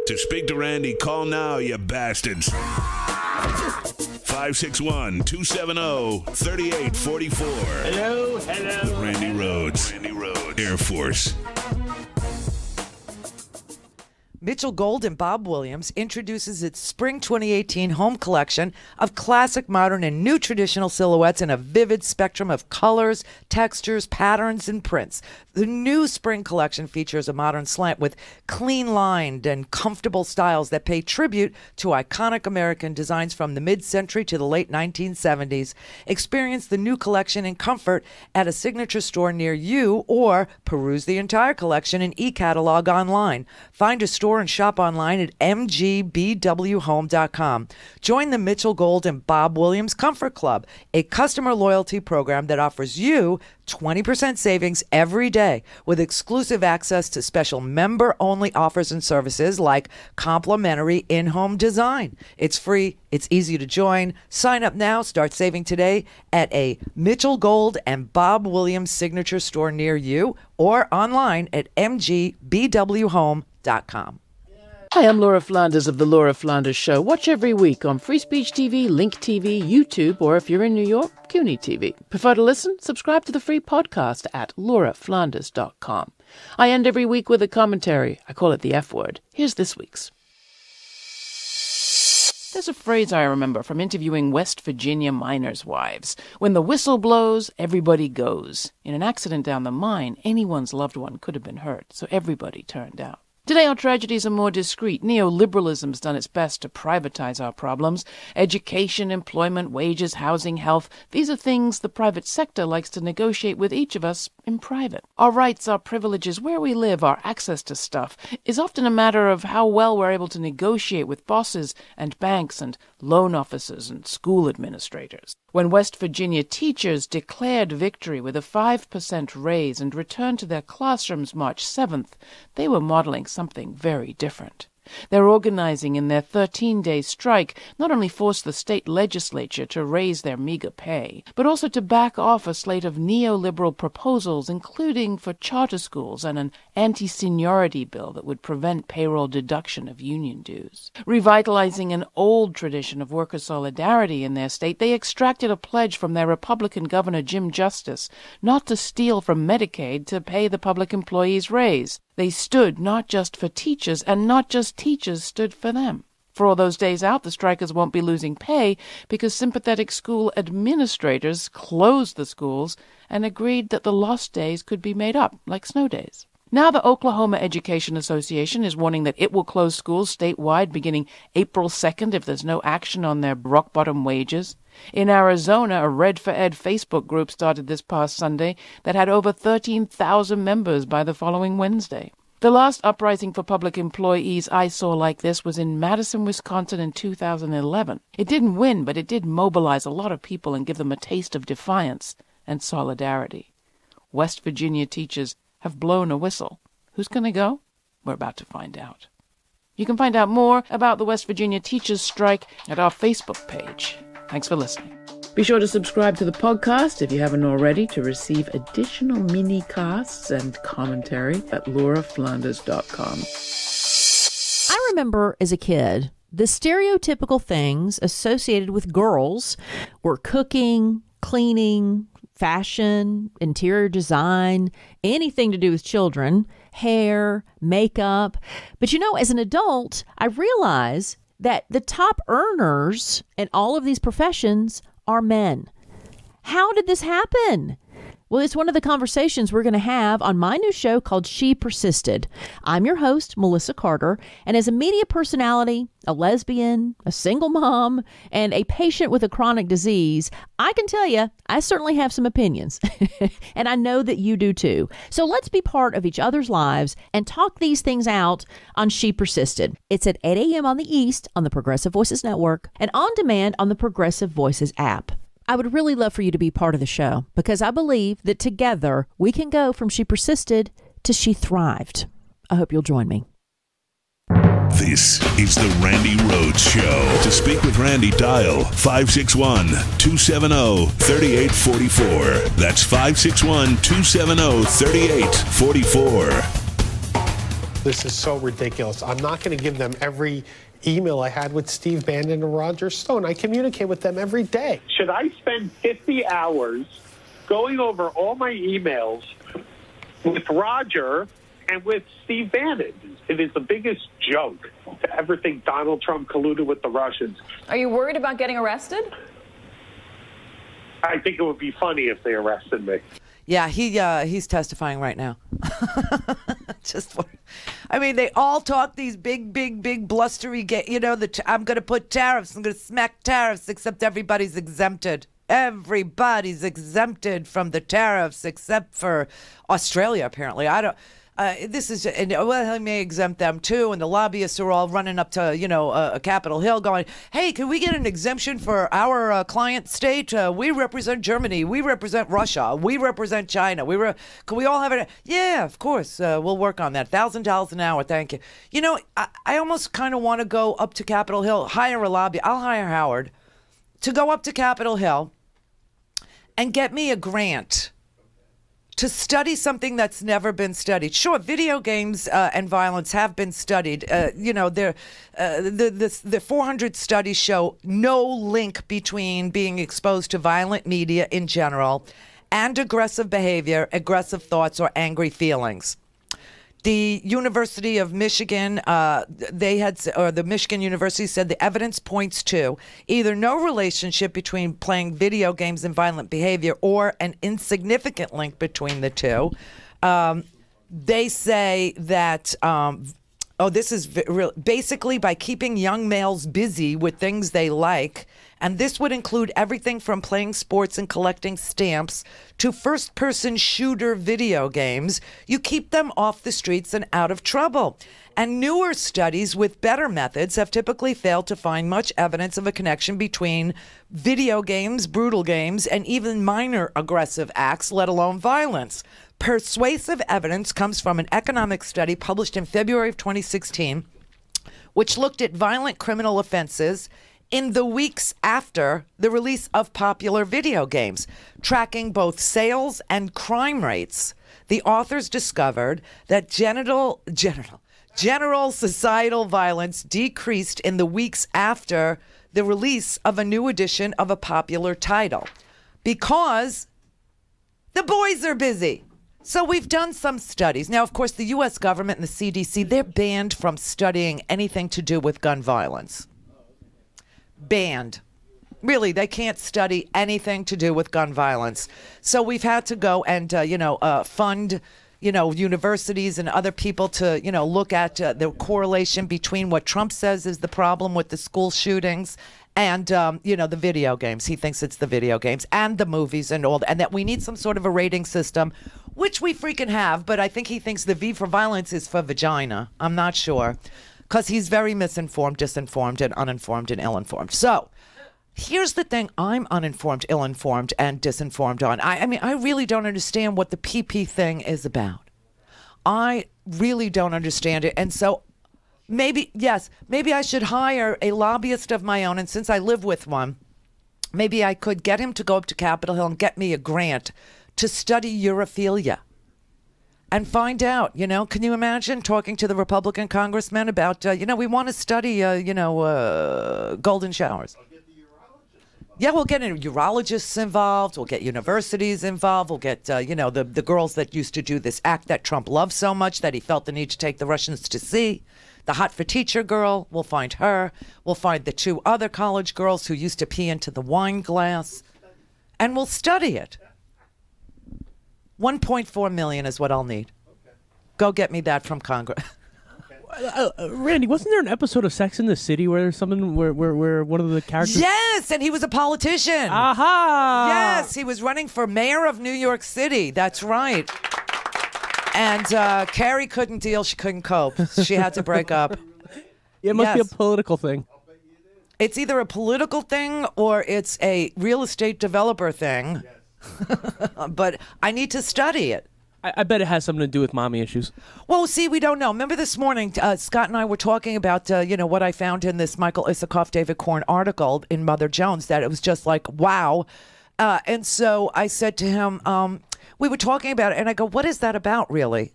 To speak to Randi, call now, you bastards. 561-270-3844. Hello. The Randi Rhodes Air Force. Mitchell Gold and Bob Williams introduces its Spring 2018 home collection of classic, modern, and new traditional silhouettes in a vivid spectrum of colors, textures, patterns, and prints. The new spring collection features a modern slant with clean-lined and comfortable styles that pay tribute to iconic American designs from the mid-century to the late 1970s. Experience the new collection in comfort at a signature store near you, or peruse the entire collection in e-catalog online. Find a store and shop online at mgbwhome.com. Join the Mitchell Gold and Bob Williams Comfort Club, a customer loyalty program that offers you 20% savings every day with exclusive access to special member-only offers and services like complimentary in-home design. It's free. It's easy to join. Sign up now. Start saving today at a Mitchell Gold and Bob Williams signature store near you or online at mgbwhome.com. Hi, I'm Laura Flanders of The Laura Flanders Show. Watch every week on Free Speech TV, Link TV, YouTube, or if you're in New York, CUNY TV. Prefer to listen? Subscribe to the free podcast at lauraflanders.com. I end every week with a commentary. I call it the F word. Here's this week's. There's a phrase I remember from interviewing West Virginia miners' wives. When the whistle blows, everybody goes. In an accident down the mine, anyone's loved one could have been hurt, so everybody turned out. Today, our tragedies are more discreet. Neoliberalism's done its best to privatize our problems. Education, employment, wages, housing, health. These are things the private sector likes to negotiate with each of us in private. Our rights, our privileges, where we live, our access to stuff is often a matter of how well we're able to negotiate with bosses and banks and loan officers and school administrators. When West Virginia teachers declared victory with a 5% raise and returned to their classrooms March 7th, they were modeling something very different. Their organizing in their 13-day strike not only forced the state legislature to raise their meager pay, but also to back off a slate of neoliberal proposals, including for charter schools and an anti-seniority bill that would prevent payroll deduction of union dues. Revitalizing an old tradition of worker solidarity in their state, they extracted a pledge from their Republican Governor Jim Justice not to steal from Medicaid to pay the public employees' raise. They stood not just for teachers, and not just teachers stood for them. For all those days out, the strikers won't be losing pay because sympathetic school administrators closed the schools and agreed that the lost days could be made up, like snow days. Now the Oklahoma Education Association is warning that it will close schools statewide beginning April 2nd if there's no action on their rock-bottom wages. In Arizona, a Red for Ed Facebook group started this past Sunday that had over 13,000 members by the following Wednesday. The last uprising for public employees I saw like this was in Madison, Wisconsin in 2011. It didn't win, but it did mobilize a lot of people and give them a taste of defiance and solidarity. West Virginia teachers have blown a whistle. Who's going to go? We're about to find out. You can find out more about the West Virginia teachers' strike at our Facebook page. Thanks for listening. Be sure to subscribe to the podcast if you haven't already to receive additional mini-casts and commentary at lauraflanders.com. I remember as a kid, the stereotypical things associated with girls were cooking, cleaning, fashion, interior design, anything to do with children, hair, makeup. But as an adult, I realize that the top earners in all of these professions are men. How did this happen? Well, it's one of the conversations we're going to have on my new show called She Persisted. I'm your host, Melissa Carter, and as a media personality, a lesbian, a single mom, and a patient with a chronic disease, I can tell you, I certainly have some opinions. And I know that you do too. So let's be part of each other's lives and talk these things out on She Persisted. It's at 8 a.m. on the East on the Progressive Voices Network and on demand on the Progressive Voices app. I would really love for you to be part of the show because I believe that together we can go from She Persisted to She Thrived. I hope you'll join me. This is the Randi Rhodes Show. To speak with Randi, dial 561-270-3844. That's 561-270-3844. This is so ridiculous. I'm not going to give them every email I had with Steve Bannon and Roger Stone. I communicate with them every day. Should I spend 50 hours going over all my emails with Roger and with Steve Bannon? It is the biggest joke to ever think Donald Trump colluded with the Russians. Are you worried about getting arrested? I think it would be funny if they arrested me. Yeah, he's testifying right now. They all talk these big, blustery, I'm going to put tariffs, I'm going to smack tariffs, except everybody's exempted. Everybody's exempted from the tariffs except for Australia, apparently. He may exempt them too, and the lobbyists are all running up to, Capitol Hill going, hey, can we get an exemption for our client state? We represent Germany. We represent Russia. We represent China. Can we all have it? Yeah, of course. We'll work on that. $1,000 an hour. Thank you. I almost kind of want to go up to Capitol Hill, hire a lobby. I'll hire Howard to go up to Capitol Hill and get me a grant to study something that's never been studied. Sure, video games and violence have been studied. The 400 studies show no link between being exposed to violent media in general and aggressive behavior, aggressive thoughts, or angry feelings. The University of Michigan, the Michigan University said the evidence points to either no relationship between playing video games and violent behavior or an insignificant link between the two. They say that, basically by keeping young males busy with things they like, and this would include everything from playing sports and collecting stamps to first-person shooter video games. You keep them off the streets and out of trouble. And newer studies with better methods have typically failed to find much evidence of a connection between video games, brutal games, and even minor aggressive acts, let alone violence. Persuasive evidence comes from an economic study published in February of 2016, which looked at violent criminal offenses in the weeks after the release of popular video games, tracking both sales and crime rates. The authors discovered that general societal violence decreased in the weeks after the release of a new edition of a popular title because the boys are busy. So we've done some studies. Now, of course, the U.S. government and the CDC, they're banned from studying anything to do with gun violence. Banned. Really, they can't study anything to do with gun violence. So we've had to go and, fund, universities and other people to, look at the correlation between what Trump says is the problem with the school shootings and, the video games. He thinks it's the video games and the movies and all, and that we need some sort of a rating system, which we freaking have. But I think he thinks the V for violence is for vagina. I'm not sure. Because he's very misinformed, disinformed, and uninformed and ill-informed. So here's the thing I'm uninformed, ill-informed, and disinformed on. I really don't understand what the PP thing is about. I really don't understand it. And so maybe I should hire a lobbyist of my own. And since I live with one, maybe I could get him to go up to Capitol Hill and get me a grant to study urophilia. And find out, can you imagine talking to the Republican congressman about, we want to study, golden showers. Yeah, we'll get urologists involved. We'll get universities involved. We'll get, the girls that used to do this act that Trump loved so much that he felt the need to take the Russians to see. The Hot for Teacher girl, we'll find her. We'll find the 2 other college girls who used to pee into the wine glass. And we'll study it. $1.4 million is what I'll need. Okay. Go get me that from Congress. Randy, wasn't there an episode of Sex in the City where there's something where one of the characters... Yes, and he was a politician. Aha! Yes, he was running for mayor of New York City. That's right. And Carrie couldn't deal. She couldn't cope. She had to break up. It must be a political thing. It's either a political thing or it's a real estate developer thing. But I need to study it. I bet it has something to do with mommy issues. Well, see, we don't know. Remember this morning, Scott and I were talking about, what I found in this Michael Isikoff, David Korn article in Mother Jones, that it was just like, wow. And so I said to him, we were talking about it, and I go, what is that about, really?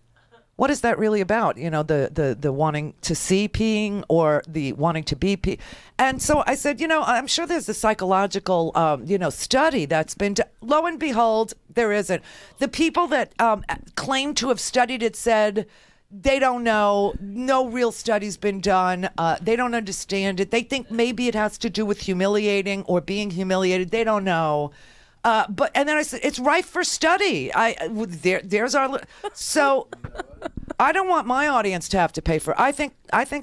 What is that really about? The wanting to see peeing or the wanting to be peeing. And so I said, I'm sure there's a psychological, study that's been done. Lo and behold, there isn't. The people that claim to have studied it said they don't know. No real study's been done. They don't understand it. They think maybe it has to do with humiliating or being humiliated. They don't know. And then I said, it's rife for study. There's our. So I don't want my audience to have to pay for it. I think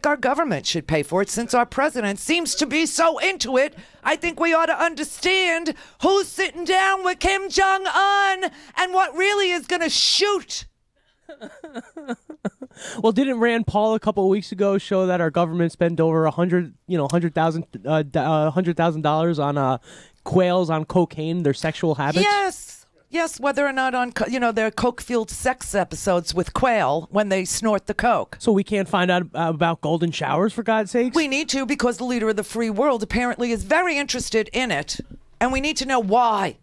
our government should pay for it since our president seems to be so into it. I think we ought to understand who's sitting down with Kim Jong-un and what really is going to shoot. Well, didn't Rand Paul a couple of weeks ago show that our government spent over $100,000 on quails on cocaine, their sexual habits? Yes, whether or not on, their coke-fueled sex episodes with quail when they snort the coke. So we can't find out about golden showers, for God's sakes? We need to, because the leader of the free world apparently is very interested in it, and we need to know why.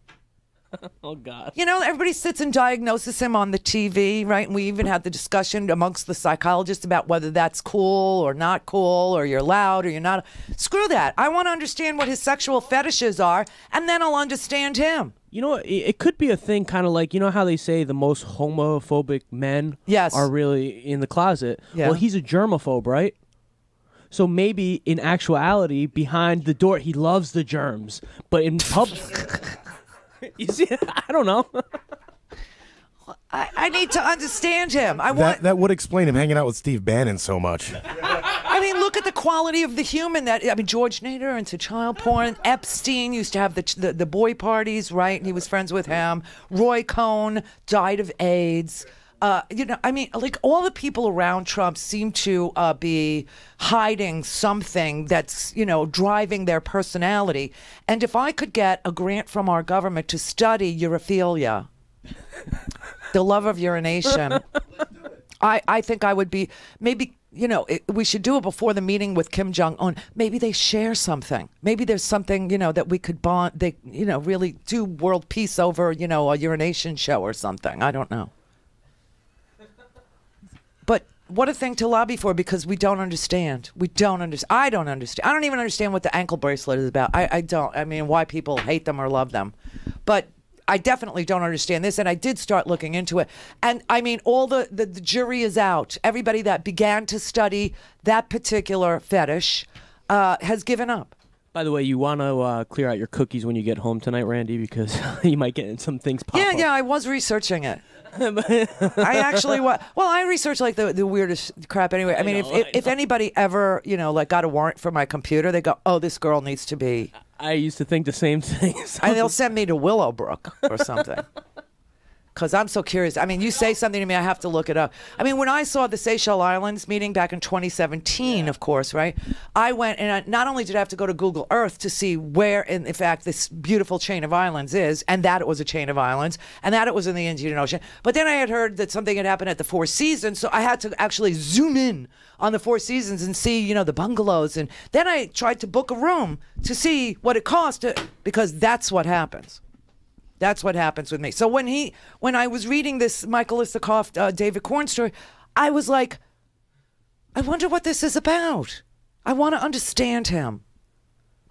Oh, God. Everybody sits and diagnoses him on the TV, right? And we even had the discussion amongst the psychologists about whether that's cool or not cool, or you're loud or you're not. Screw that. I want to understand what his sexual fetishes are, and then I'll understand him. It could be a thing kind of like, how they say the most homophobic men are really in the closet? Yeah. Well, he's a germaphobe, right? So maybe in actuality, behind the door, he loves the germs. But in public... You see, I don't know. I need to understand him. That would explain him hanging out with Steve Bannon so much. I mean, look at the quality of the human. George Nader into child porn. Epstein used to have the boy parties, right? And he was friends with him. Roy Cohn died of AIDS. All the people around Trump seem to be hiding something that's, driving their personality. And if I could get a grant from our government to study urophilia, the love of urination, I think I would be, maybe, we should do it before the meeting with Kim Jong-un. Maybe they share something. Maybe there's something, that we could bond, they, really do world peace over, a urination show or something. I don't know. But what a thing to lobby for, because we don't understand. I don't understand. I don't even understand what the ankle bracelet is about. I don't. I mean, why people hate them or love them. But I definitely don't understand this, and I did start looking into it. And, all the jury is out. Everybody that began to study that particular fetish has given up. By the way, you want to clear out your cookies when you get home tonight, Randy, because you might get some things pop up. Yeah, I was researching it. I actually I research like the weirdest crap anyway. I mean, if anybody ever, got a warrant for my computer, they go, oh, this girl needs to be. I used to think the same thing. And they'll send me to Willowbrook or something. Because I'm so curious. I mean, you say something to me, I have to look it up. I mean, when I saw the Seychelles Islands meeting back in 2017, of course, right? I went, and not only did I have to go to Google Earth to see where, in fact, this beautiful chain of islands is, and that it was a chain of islands, and that it was in the Indian Ocean. But then I had heard that something had happened at the Four Seasons, so I had to actually zoom in on the Four Seasons and see, the bungalows. And then I tried to book a room to see what it cost, because that's what happens. That's what happens with me. So when I was reading this Michael Isikoff, David Korn story, I was like, I wonder what this is about. I want to understand him.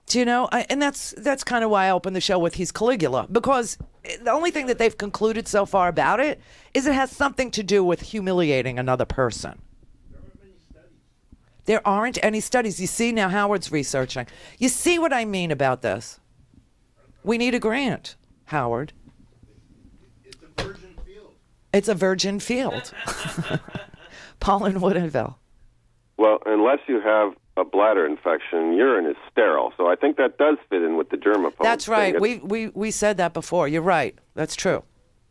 Do you know? And that's kind of why I opened the show with he's Caligula, because the only thing that they've concluded so far about it is it has something to do with humiliating another person. There aren't any studies. You see, now Howard's researching. You see what I mean about this? We need a grant. Howard. It's a virgin field. It's a virgin field. Paul in Woodinville. Well, unless you have a bladder infection, urine is sterile. So I think that does fit in with the germaphobe. That's right. We said that before. You're right. That's true.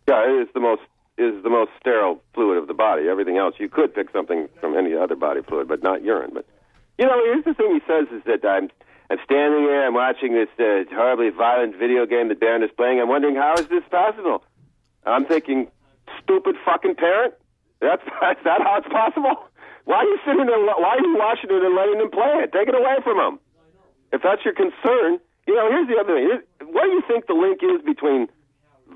Yeah, it is the most sterile fluid of the body. Everything else, you could pick something from any other body fluid, but not urine. But here's the thing he says is that I'm standing here, I'm watching this horribly violent video game that Barron is playing. I'm wondering, how is this possible? I'm thinking, stupid fucking parent. Is that how it's possible? Why are you sitting there? Why are you watching it and letting them play it? Take it away from them. If that's your concern, here's the other thing. What do you think the link is between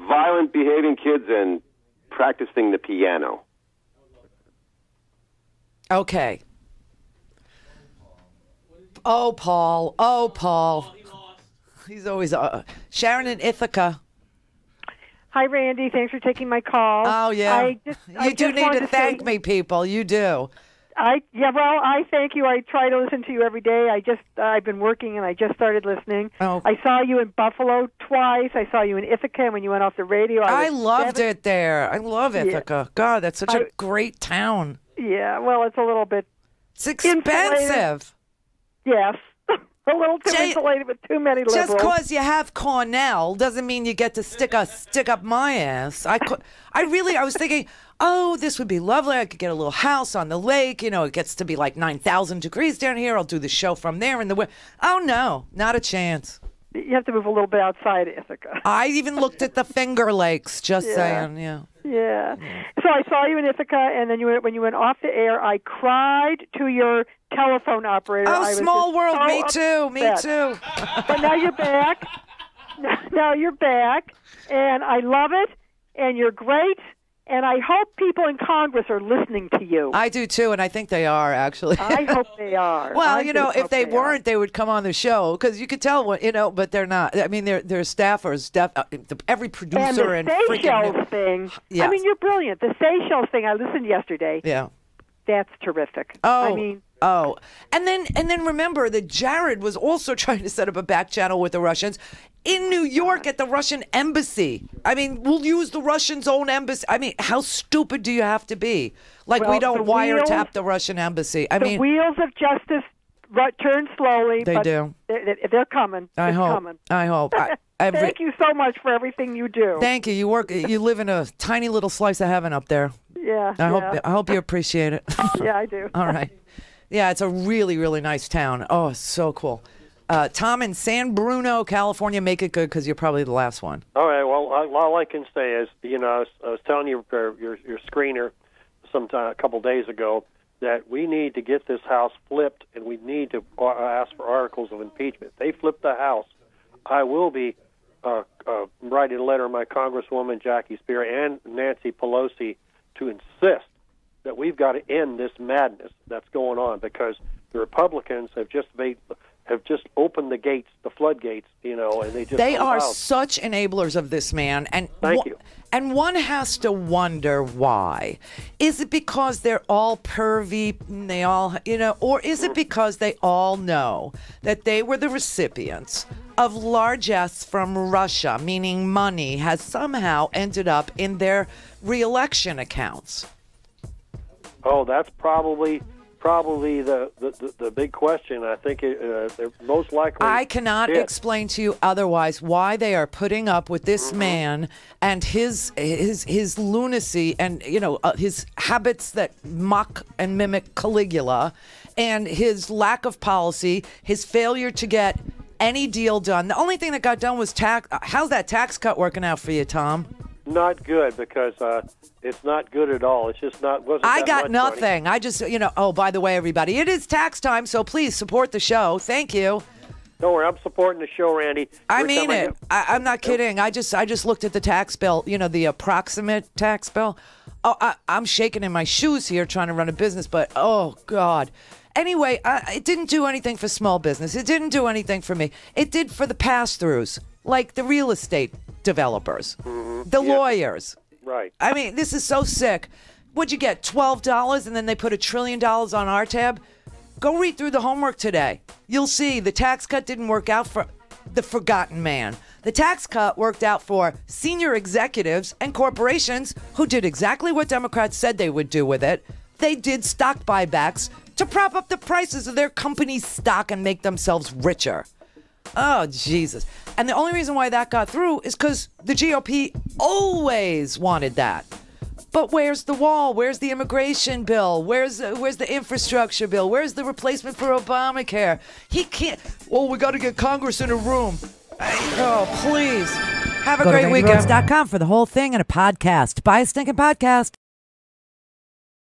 violent behaving kids and practicing the piano? Okay. Oh, Paul. He's always Sharon in Ithaca. Hi, Randy. Thanks for taking my call. Oh, yeah. You do need to thank me, people. You do. I thank you. I try to listen to you every day. I've been working and I just started listening. Oh. I saw you in Buffalo twice. I saw you in Ithaca when you went off the radio. I loved it there. I love Ithaca. Yeah. God, that's such a great town. Yeah, well, it's a little bit... It's expensive. Insulated. Yes. A little too insulated with too many liberals. Just because you have Cornell doesn't mean you get to stick up my ass. I was thinking, oh, this would be lovely. I could get a little house on the lake. It gets to be like 9,000 degrees down here. I'll do the show from there in the winter. Oh, no, not a chance. You have to move a little bit outside Ithaca. I even looked at the Finger Lakes, just saying, yeah. Yeah. So I saw you in Ithaca, and then when you went off the air, I cried to your telephone operator. Oh, small world. So me too. But now you're back. Now you're back, and I love it, and you're great. And I hope people in Congress are listening to you. I do, too, and I think they are, actually. I hope they are. Well, if they weren't, they would come on the show, because you could tell, but they're not. I mean, they're staffers. Every producer and the Seychelles thing. Yes. I mean, you're brilliant. The Seychelles thing, I listened yesterday. Yeah. That's terrific. And then remember that Jared was also trying to set up a back channel with the Russians in New York at the Russian embassy. I mean, we'll use the Russians' own embassy. I mean, how stupid do you have to be? Like, we don't wiretap the Russian embassy. The wheels of justice turn slowly. They do. They're coming. I hope. Thank you so much for everything you do. Thank you. You live in a tiny little slice of heaven up there. Yeah. I hope you appreciate it. Yeah, I do. All right. Yeah, it's a really, really nice town. Oh, it's so cool. Tom in San Bruno, California, make it good because you're probably the last one. All right. Well, all I can say is, I was telling your screener a couple days ago that we need to get this House flipped, and we need to ask for articles of impeachment. If they flip the House, I will be writing a letter to my Congresswoman Jackie Spear and Nancy Pelosi to insist that we've got to end this madness that's going on, because the Republicans have just opened the gates, the floodgates, and they are such enablers of this man. And Thank you. And one has to wonder why. Is it because they're all pervy and they all, or is it because they all know that they were the recipients of largesse from Russia, meaning money has somehow ended up in their re-election accounts? Oh, that's probably the big question. I think they're most likely. I cannot explain to you otherwise why they are putting up with this man and his lunacy and his habits that mock and mimic Caligula, and his lack of policy, his failure to get any deal done. The only thing that got done was tax. How's that tax cut working out for you, Tom? Not good, because it's not good at all. It's just not. I got nothing. Money. I just, Oh, by the way, everybody, it is tax time, so please support the show. Thank you. Don't worry, I'm supporting the show, Randy. I mean it. I'm not kidding. I just looked at the tax bill. The approximate tax bill. Oh, I'm shaking in my shoes here trying to run a business, but oh God. Anyway, it didn't do anything for small business. It didn't do anything for me. It did for the pass-throughs, like the real estate developers, the lawyers. Right. I mean, this is so sick. What'd you get, $12, and then they put $1 trillion on our tab? Go read through the homework today. You'll see the tax cut didn't work out for the forgotten man, The tax cut worked out for senior executives and corporations who did exactly what Democrats said they would do with it. They did stock buybacks to prop up the prices of their company's stock and make themselves richer. Oh, Jesus. And the only reason why that got through is because the GOP always wanted that. But where's the wall? Where's the immigration bill? Where's the infrastructure bill? Where's the replacement for Obamacare? He can't. Oh, we got to get Congress in a room. Oh, please. Have a great weekend. Go to RandiRhodes.com for the whole thing and a podcast. Buy a stinking podcast.